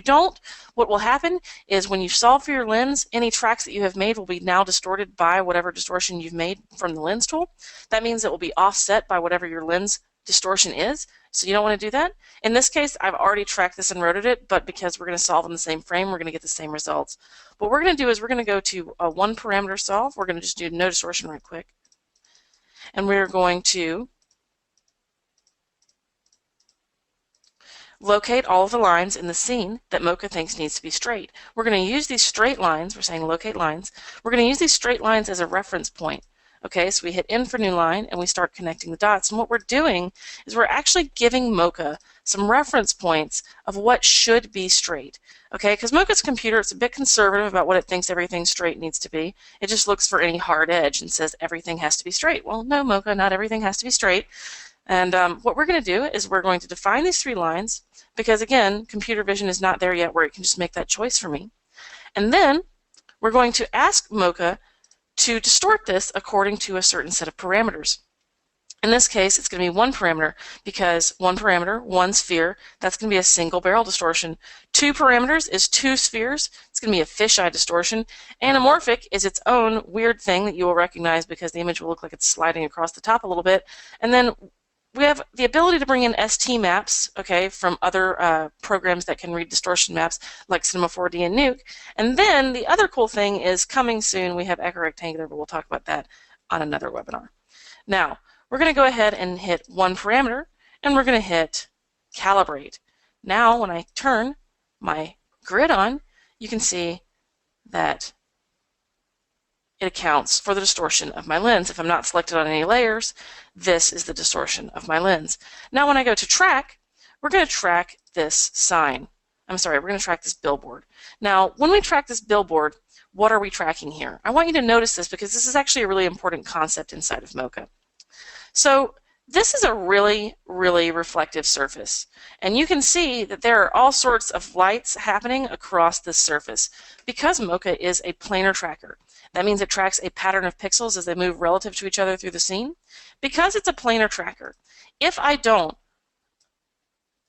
don't, what will happen is when you solve for your lens, any tracks that you have made will be now distorted by whatever distortion you've made from the lens tool. That means it will be offset by whatever your lens distortion is, so you don't want to do that. In this case, I've already tracked this and rotated it, but because we're going to solve in the same frame, we're going to get the same results. What we're going to do is we're going to go to a 1 parameter solve. We're going to just do no distortion right quick, and we're going to locate all of the lines in the scene that Mocha thinks needs to be straight. We're going to use these straight lines, we're saying locate lines, we're going to use these straight lines as a reference point. Okay, so we hit in for new line and we start connecting the dots, and what we're doing is we're actually giving Mocha some reference points of what should be straight. Okay, because Mocha's computer, it's a bit conservative about what it thinks everything straight needs to be. It just looks for any hard edge and says everything has to be straight. Well, no, Mocha, not everything has to be straight. And what we're going to do is we're going to define these 3 lines, because again, computer vision is not there yet where it can just make that choice for me. And then we're going to ask Mocha to distort this according to a certain set of parameters. In this case, it's going to be 1 parameter, because 1 parameter, 1 sphere, that's going to be a single barrel distortion. 2 parameters is 2 spheres, it's going to be a fisheye distortion. Anamorphic is its own weird thing that you will recognize because the image will look like it's sliding across the top a little bit. And then we have the ability to bring in ST maps, okay, from other programs that can read distortion maps like Cinema 4D and Nuke. And then the other cool thing is coming soon, we have Echo Rectangular, but we'll talk about that on another webinar. Now, we're going to go ahead and hit 1 parameter, and we're going to hit calibrate. Now, when I turn my grid on, you can see that it accounts for the distortion of my lens. If I'm not selected on any layers, this is the distortion of my lens. Now when I go to track, we're going to track this sign. I'm sorry, we're going to track this billboard. Now, when we track this billboard, what are we tracking here? I want you to notice this because this is actually a really important concept inside of Mocha. So this is a really, really reflective surface. And you can see that there are all sorts of lights happening across this surface. Because Mocha is a planar tracker, that means it tracks a pattern of pixels as they move relative to each other through the scene. Because it's a planar tracker, if I don't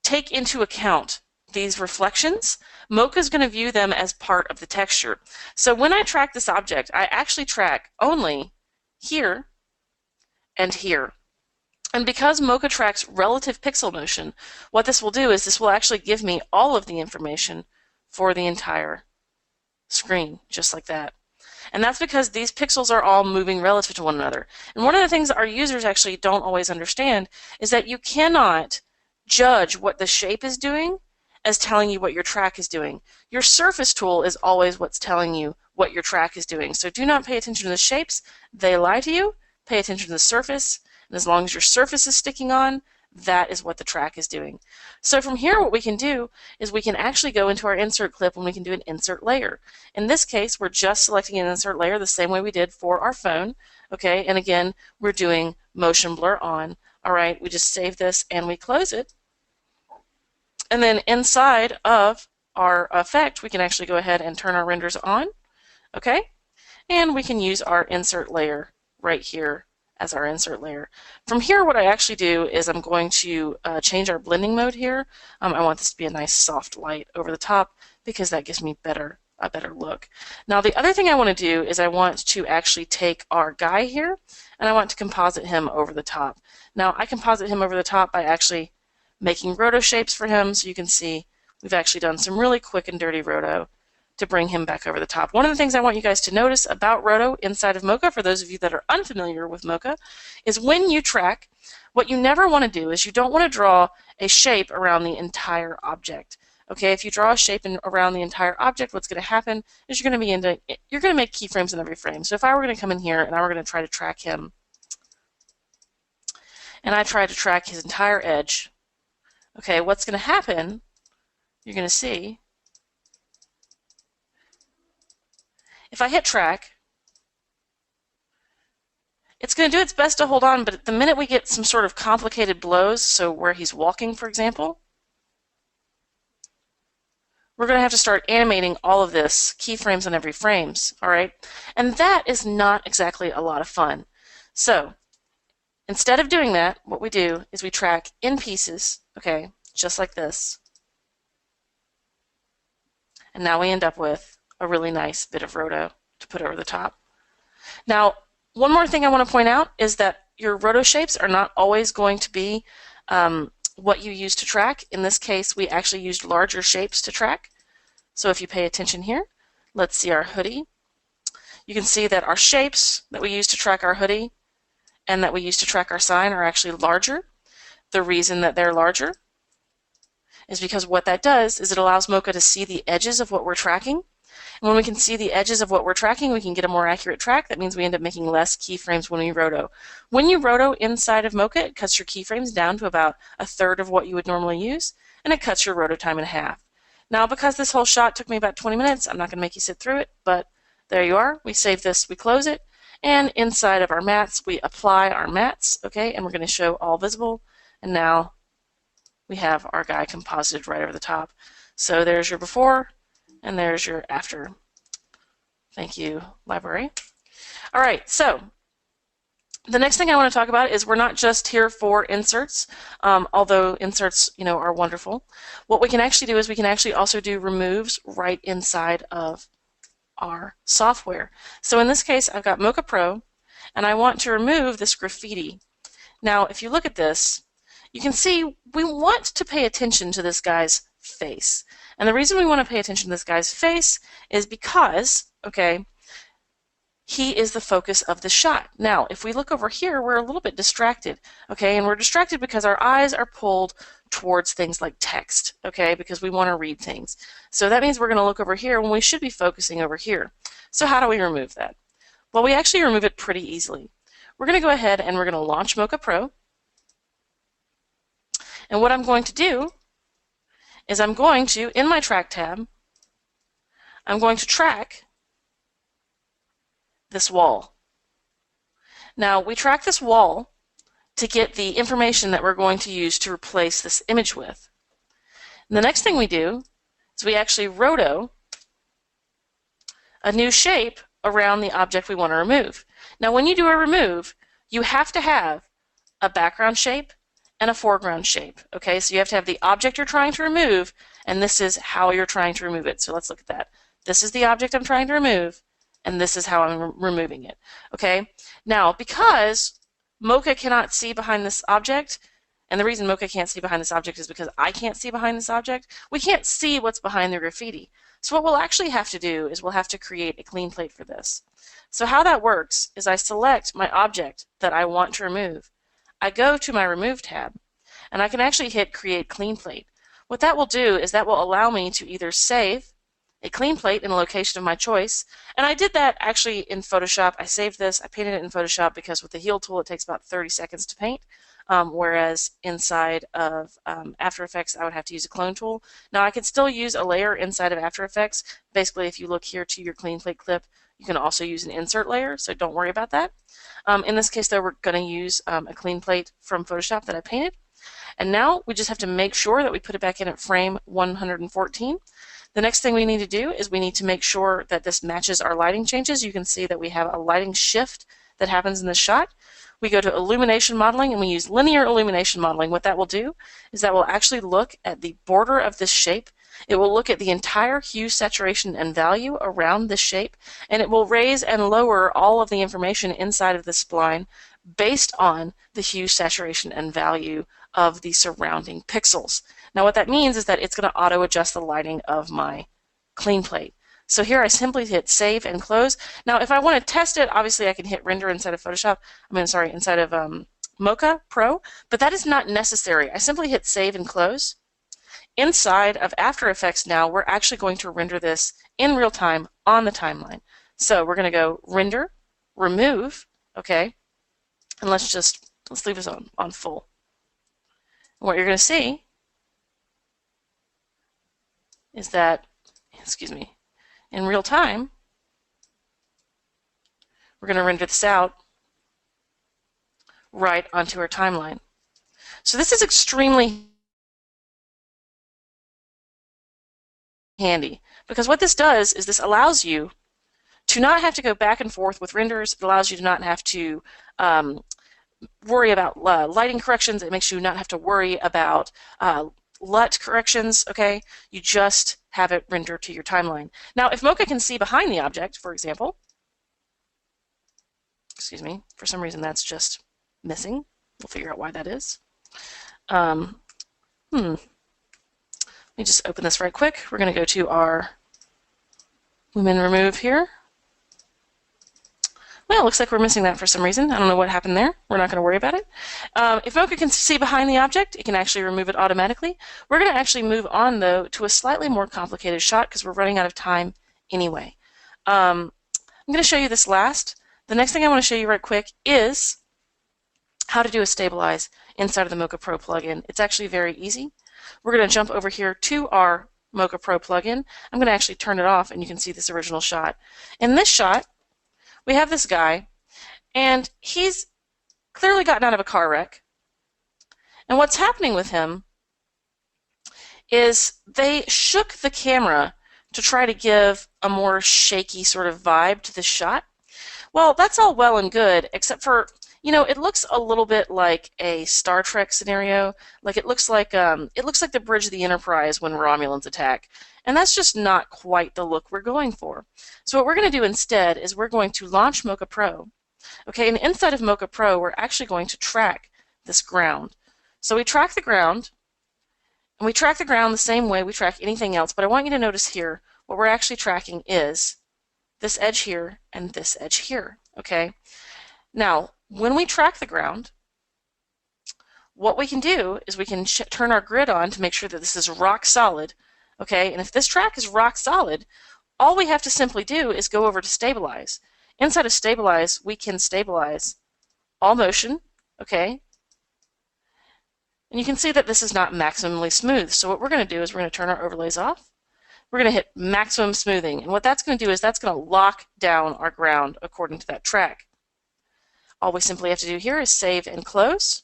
take into account these reflections, Mocha is going to view them as part of the texture. So when I track this object, I actually track only here and here. And because Mocha tracks relative pixel motion, what this will do is this will actually give me all of the information for the entire screen, just like that. And that's because these pixels are all moving relative to one another. And one of the things that our users actually don't always understand is that you cannot judge what the shape is doing as telling you what your track is doing. Your surface tool is always what's telling you what your track is doing. So do not pay attention to the shapes. They lie to you. Pay attention to the surface. And as long as your surface is sticking on, that is what the track is doing. So from here, what we can do is we can actually go into our insert clip and we can do an insert layer. In this case, we're just selecting an insert layer the same way we did for our phone. Okay, and again, we're doing motion blur on. All right, we just save this and we close it. And then inside of our effect, we can actually go ahead and turn our renders on. Okay, and we can use our insert layer right here as our insert layer. From here, what I actually do is I'm going to change our blending mode here. I want this to be a nice soft light over the top because that gives me a better look. Now the other thing I want to do is I want to actually take our guy here and I want to composite him over the top. Now I composite him over the top by actually making roto shapes for him, so you can see we've actually done some really quick and dirty roto to bring him back over the top. One of the things I want you guys to notice about roto inside of Mocha, for those of you that are unfamiliar with Mocha, is when you track, what you never want to do is you don't want to draw a shape around the entire object. Okay, if you draw a shape around the entire object, what's going to happen is you're going to make keyframes in every frame. So if I were going to come in here and I were going to try to track him, and I try to track his entire edge, okay, what's going to happen, you're going to see, if I hit track, it's going to do its best to hold on, but the minute we get some sort of complicated blows, so where he's walking, for example, we're going to have to start animating all of this, keyframes on every frames, all right? And that is not exactly a lot of fun. So instead of doing that, what we do is we track in pieces, okay, just like this. And now we end up with a really nice bit of roto to put over the top. Now, one more thing I want to point out is that your roto shapes are not always going to be what you use to track. In this case, we actually used larger shapes to track. So if you pay attention here, let's see our hoodie. You can see that our shapes that we use to track our hoodie and that we use to track our sign are actually larger. The reason that they're larger is because what that does is it allows Mocha to see the edges of what we're tracking. And when we can see the edges of what we're tracking, we can get a more accurate track. That means we end up making less keyframes when we roto. When you roto inside of Mocha, it cuts your keyframes down to about a third of what you would normally use, and it cuts your roto time in half. Now, because this whole shot took me about 20 minutes, I'm not going to make you sit through it, but there you are. We save this, we close it, and inside of our mats, we apply our mats, okay, and we're going to show all visible, and now we have our guy composited right over the top. So there's your before, and there's your after. Thank you, library. All right, so the next thing I want to talk about is we're not just here for inserts, although inserts, are wonderful. What we can actually do is we can actually also do removes right inside of our software. So in this case, I've got Mocha Pro, and I want to remove this graffiti. Now, if you look at this, you can see we want to pay attention to this guy's face. And the reason we want to pay attention to this guy's face is because, okay, he is the focus of the shot. Now, if we look over here, we're a little bit distracted, okay? And we're distracted because our eyes are pulled towards things like text, okay? Because we want to read things. So that means we're going to look over here when we should be focusing over here. So how do we remove that? Well, we actually remove it pretty easily. We're going to go ahead and we're going to launch Mocha Pro. And what I'm going to do is I'm going to, in my track tab, I'm going to track this wall. Now, we track this wall to get the information that we're going to use to replace this image with. And the next thing we do is we actually roto a new shape around the object we want to remove. Now, when you do a remove, you have to have a background shape and a foreground shape. Okay, so you have to have the object you're trying to remove, and this is how you're trying to remove it. So let's look at that. This is the object I'm trying to remove, and this is how I'm removing it. Okay, now because Mocha cannot see behind this object, and the reason Mocha can't see behind this object is because I can't see behind this object, we can't see what's behind the graffiti. So what we'll actually have to do is we'll have to create a clean plate for this. So how that works is I select my object that I want to remove. I go to my Remove tab, and I can actually hit Create Clean Plate. What that will do is that will allow me to either save a clean plate in a location of my choice, and I did that actually in Photoshop. I saved this, I painted it in Photoshop because with the heal tool it takes about 30 seconds to paint, whereas inside of After Effects I would have to use a clone tool. Now I can still use a layer inside of After Effects. Basically, if you look here to your clean plate clip, you can also use an insert layer, so don't worry about that. In this case though, we're going to use a clean plate from Photoshop that I painted. And now we just have to make sure that we put it back in at frame 114. The next thing we need to do is we need to make sure that this matches our lighting changes. You can see that we have a lighting shift that happens in this shot. We go to illumination modeling and we use linear illumination modeling. What that will do is that will actually look at the border of this shape. It will look at the entire hue, saturation, and value around this shape, and it will raise and lower all of the information inside of this spline based on the hue, saturation, and value of the surrounding pixels. Now what that means is that it's going to auto adjust the lighting of my clean plate. So here I simply hit save and close. Now if I want to test it, obviously I can hit render inside of inside of Mocha Pro, but that is not necessary. I simply hit save and close. Inside of After Effects now, we're actually going to render this in real time on the timeline. So we're going to go render, remove, okay, and let's leave this on full. And what you're going to see is that, in real time, we're going to render this out right onto our timeline. So this is extremely handy because what this does is this allows you to not have to go back and forth with renders. It allows you to not have to worry about lighting corrections. It makes you not have to worry about LUT corrections, okay? You just have it render to your timeline. Now, if Mocha can see behind the object, for example, for some reason that's just missing. We'll figure out why that is. Let me just open this right quick. We're going to go to our Lumen Remove here. Well, it looks like we're missing that for some reason. I don't know what happened there. We're not going to worry about it. If Mocha can see behind the object, it can actually remove it automatically. We're going to actually move on, though, to a slightly more complicated shot because we're running out of time anyway. I'm going to show you this last. The next thing I want to show you right quick is how to do a stabilize inside of the Mocha Pro plugin. It's actually very easy. We're going to jump over here to our Mocha Pro plugin. I'm going to actually turn it off and you can see this original shot. In this shot, we have this guy, and he's clearly gotten out of a car wreck. And what's happening with him is they shook the camera to try to give a more shaky sort of vibe to this shot. Well, that's all well and good, except for, you know, it looks a little bit like a Star Trek scenario. Like it looks like the bridge of the Enterprise when Romulans attack. And that's just not quite the look we're going for. So what we're going to do instead is we're going to launch Mocha Pro. Okay, and inside of Mocha Pro, we're actually going to track this ground. So we track the ground, and we track the ground the same way we track anything else, but I want you to notice here, what we're actually tracking is this edge here and this edge here, okay? Now, when we track the ground, what we can do is we can turn our grid on to make sure that this is rock solid, okay? And if this track is rock solid, all we have to simply do is go over to stabilize. inside of stabilize, we can stabilize all motion, okay? And you can see that this is not maximally smooth. So what we're going to do is we're going to turn our overlays off. We're going to hit maximum smoothing. And what that's going to do is that's going to lock down our ground according to that track. All we simply have to do here is save and close.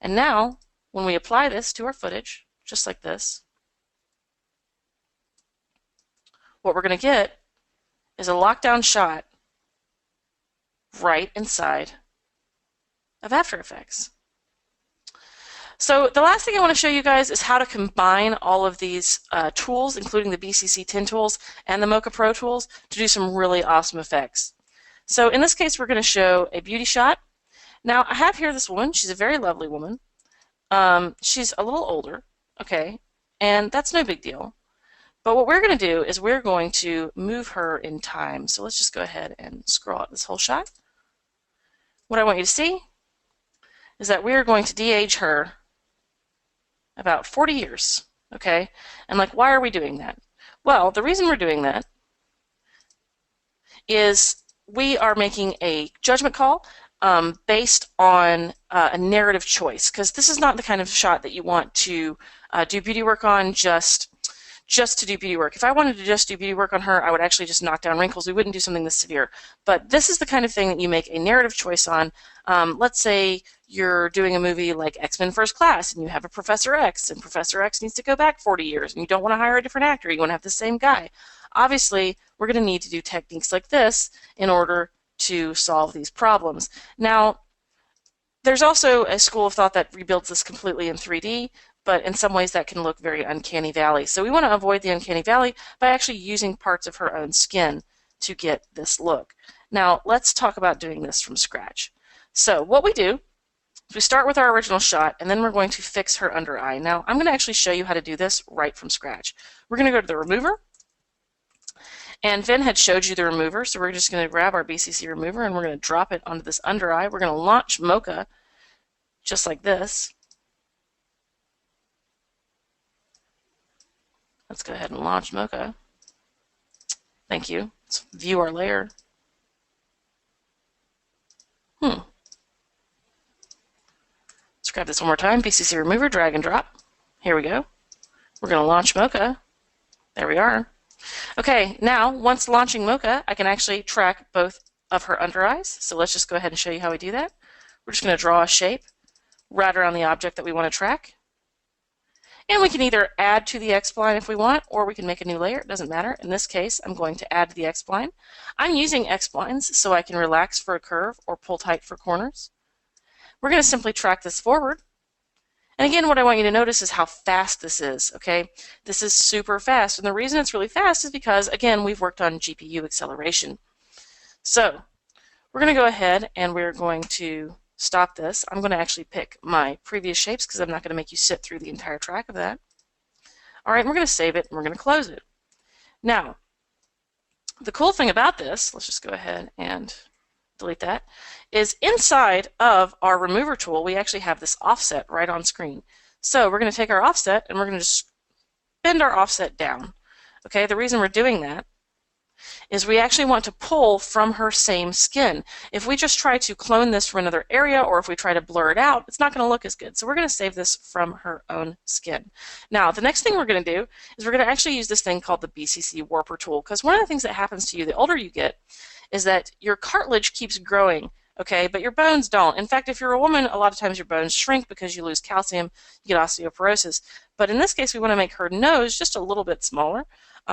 And now, when we apply this to our footage, just like this, what we're going to get is a lockdown shot right inside of After Effects. So the last thing I want to show you guys is how to combine all of these tools, including the BCC 10 tools and the Mocha Pro tools, to do some really awesome effects. So in this case, we're going to show a beauty shot. Now, I have here this woman. She's a very lovely woman. She's a little older, okay, and that's no big deal. But what we're going to do is we're going to move her in time. So let's just go ahead and scroll out this whole shot. What I want you to see is that we are going to de-age her about 40 years, okay? And like, why are we doing that? Well, the reason we're doing that is we are making a judgment call based on a narrative choice, because this is not the kind of shot that you want to do beauty work on just to do beauty work. If I wanted to just do beauty work on her, I would actually just knock down wrinkles. We wouldn't do something this severe. But this is the kind of thing that you make a narrative choice on. Let's say you're doing a movie like X-Men First Class, and you have a Professor X, and Professor X needs to go back 40 years, and you don't want to hire a different actor. You want to have the same guy. Obviously, we're going to need to do techniques like this in order to solve these problems. Now, there's also a school of thought that rebuilds this completely in 3D, but in some ways that can look very uncanny valley. So we want to avoid the uncanny valley by actually using parts of her own skin to get this look. Now, let's talk about doing this from scratch. So what we do is we start with our original shot, and then we're going to fix her under eye. Now, I'm going to actually show you how to do this right from scratch. We're going to go to the remover, and Vin had showed you the remover, so we're just going to grab our BCC remover, and we're going to drop it onto this under eye. We're going to launch Mocha just like this. Let's go ahead and launch Mocha. Thank you. Let's view our layer. Let's grab this one more time. BCC remover, drag and drop. Here we go. We're going to launch Mocha. There we are. Okay, now once launching Mocha, I can actually track both of her under eyes. So let's just go ahead and show you how we do that. We're just going to draw a shape right around the object that we want to track. And we can either add to the X-spline if we want, or we can make a new layer. It doesn't matter. In this case, I'm going to add to the X-spline. I'm using X-splines so I can relax for a curve or pull tight for corners. We're going to simply track this forward. And again, what I want you to notice is how fast this is, okay? This is super fast. And the reason it's really fast is because, again, we've worked on GPU acceleration. So we're going to go ahead and we're going to stop this. I'm going to actually pick my previous shapes because I'm not going to make you sit through the entire track of that. All right, we're going to save it and we're going to close it. Now, the cool thing about this, let's just go ahead and delete that, is inside of our remover tool, we actually have this offset right on screen. So we're going to take our offset and we're going to just bend our offset down. Okay, the reason we're doing that is we actually want to pull from her same skin. If we just try to clone this from another area, or if we try to blur it out, it's not going to look as good. So we're going to save this from her own skin. Now, the next thing we're going to do is we're going to actually use this thing called the BCC Warper tool, because one of the things that happens to you the older you get is that your cartilage keeps growing, okay, but your bones don't. In fact, if you're a woman, a lot of times your bones shrink because you lose calcium, you get osteoporosis. But in this case, we want to make her nose just a little bit smaller.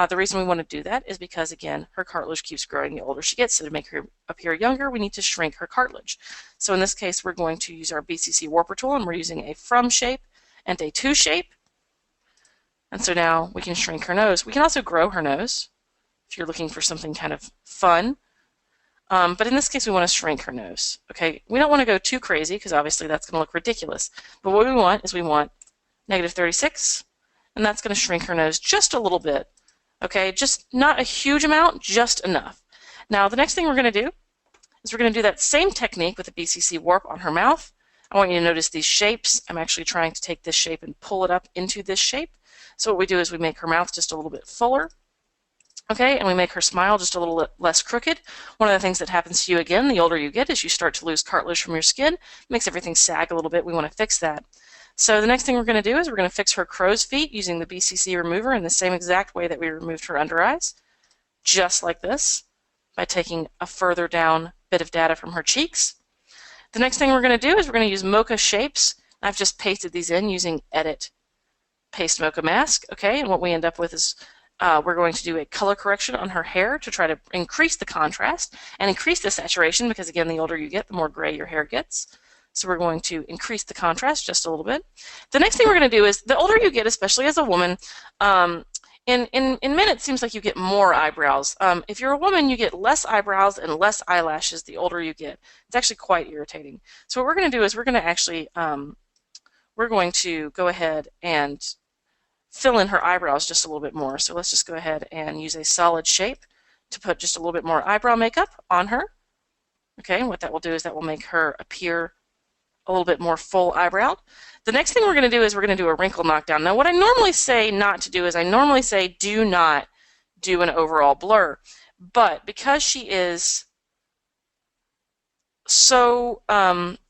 The reason we want to do that is because, again, her cartilage keeps growing the older she gets. So to make her appear younger, we need to shrink her cartilage. So in this case, we're going to use our BCC Warper tool, and we're using a from shape and a to shape. And so now we can shrink her nose. We can also grow her nose if you're looking for something kind of fun. But in this case, we want to shrink her nose. Okay, we don't want to go too crazy because obviously that's going to look ridiculous. But what we want is we want -36, and that's going to shrink her nose just a little bit. Okay, just not a huge amount, just enough. Now, the next thing we're going to do is we're going to do that same technique with the BCC warp on her mouth. I want you to notice these shapes. I'm actually trying to take this shape and pull it up into this shape. So what we do is we make her mouth just a little bit fuller. Okay, and we make her smile just a little less crooked. One of the things that happens to you again, the older you get, is you start to lose cartilage from your skin. It makes everything sag a little bit. We want to fix that. So the next thing we're going to do is we're going to fix her crow's feet using the BCC remover in the same exact way that we removed her under eyes, just like this, by taking a further down bit of data from her cheeks. The next thing we're going to do is we're going to use mocha shapes. I've just pasted these in using Edit Paste Mocha Mask. Okay, and what we end up with is we're going to do a color correction on her hair to try to increase the contrast and increase the saturation, because again, the older you get, the more gray your hair gets. So we're going to increase the contrast just a little bit. The next thing we're going to do is, the older you get, especially as a woman, in men it seems like you get more eyebrows. If you're a woman, you get less eyebrows and less eyelashes the older you get. It's actually quite irritating. So what we're going to do is we're going to actually we're going to go ahead and fill in her eyebrows just a little bit more. So let's just go ahead and use a solid shape to put just a little bit more eyebrow makeup on her. Okay, and what that will do is that will make her appear a little bit more full eyebrow. The next thing we're going to do is we're going to do a wrinkle knockdown. Now what I normally say not to do is I normally say do not do an overall blur. But because she is so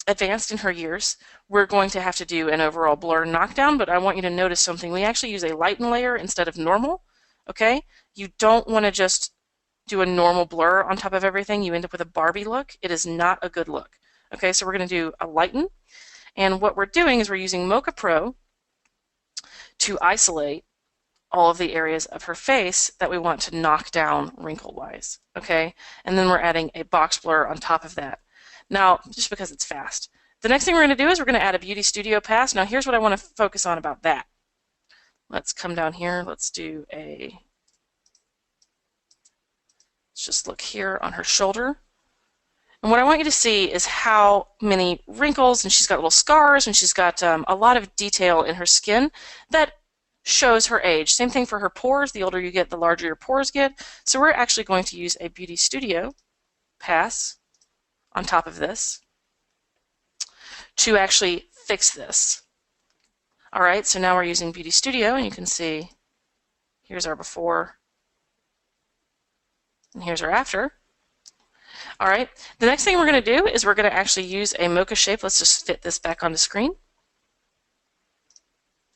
advanced in her years, we're going to have to do an overall blur knockdown, but I want you to notice something. We actually use a lighten layer instead of normal, okay? You don't want to just do a normal blur on top of everything. You end up with a Barbie look. It is not a good look. Okay, so we're going to do a lighten, and what we're doing is we're using Mocha Pro to isolate all of the areas of her face that we want to knock down wrinkle-wise, okay? And then we're adding a box blur on top of that. Now, just because it's fast. The next thing we're going to do is we're going to add a Beauty Studio pass. Now, here's what I want to focus on about that. Let's come down here. Let's do a... Let's just look here on her shoulder. And what I want you to see is how many wrinkles, and she's got little scars, and she's got a lot of detail in her skin that shows her age. Same thing for her pores. The older you get, the larger your pores get. So we're actually going to use a Beauty Studio pass on top of this to actually fix this. All right, so now we're using Beauty Studio, and you can see here's our before and here's our after. All right, the next thing we're going to do is we're going to actually use a mocha shape. Let's just fit this back on the screen.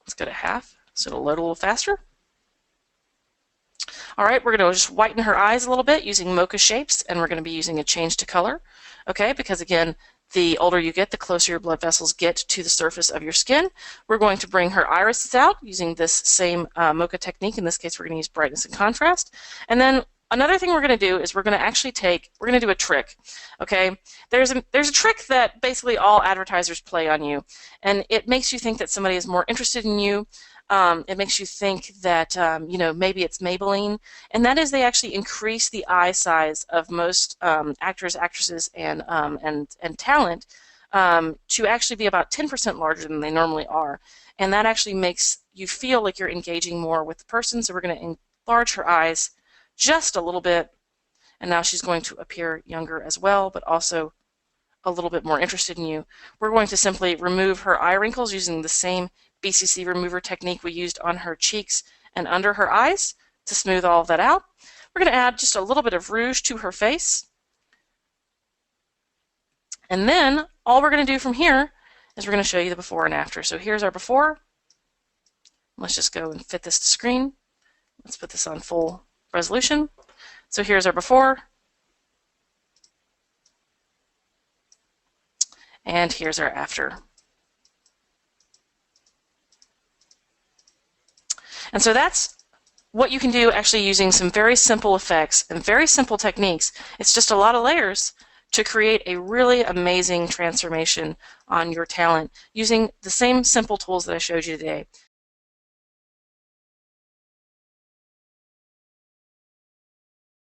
Let's go to half so it'll load a little faster. All right, we're going to just whiten her eyes a little bit using mocha shapes, and we're going to be using a change to color, okay, because again, the older you get, the closer your blood vessels get to the surface of your skin. We're going to bring her irises out using this same mocha technique. In this case, we're going to use brightness and contrast. And then another thing we're going to do is we're going to do a trick, okay? There's a trick that basically all advertisers play on you, and it makes you think that somebody is more interested in you. It makes you think that, you know, maybe it's Maybelline, and that is they actually increase the eye size of most actors, actresses, and talent to actually be about 10% larger than they normally are, and that actually makes you feel like you're engaging more with the person. So we're going to enlarge her eyes just a little bit, and now she's going to appear younger as well, but also a little bit more interested in you. We're going to simply remove her eye wrinkles using the same BCC remover technique we used on her cheeks and under her eyes to smooth all of that out. We're going to add just a little bit of rouge to her face. And then all we're going to do from here is we're going to show you the before and after. So here's our before. Let's just go and fit this to screen. Let's put this on full resolution. So here's our before. And here's our after. And so that's what you can do actually using some very simple effects and very simple techniques. It's just a lot of layers to create a really amazing transformation on your talent using the same simple tools that I showed you today.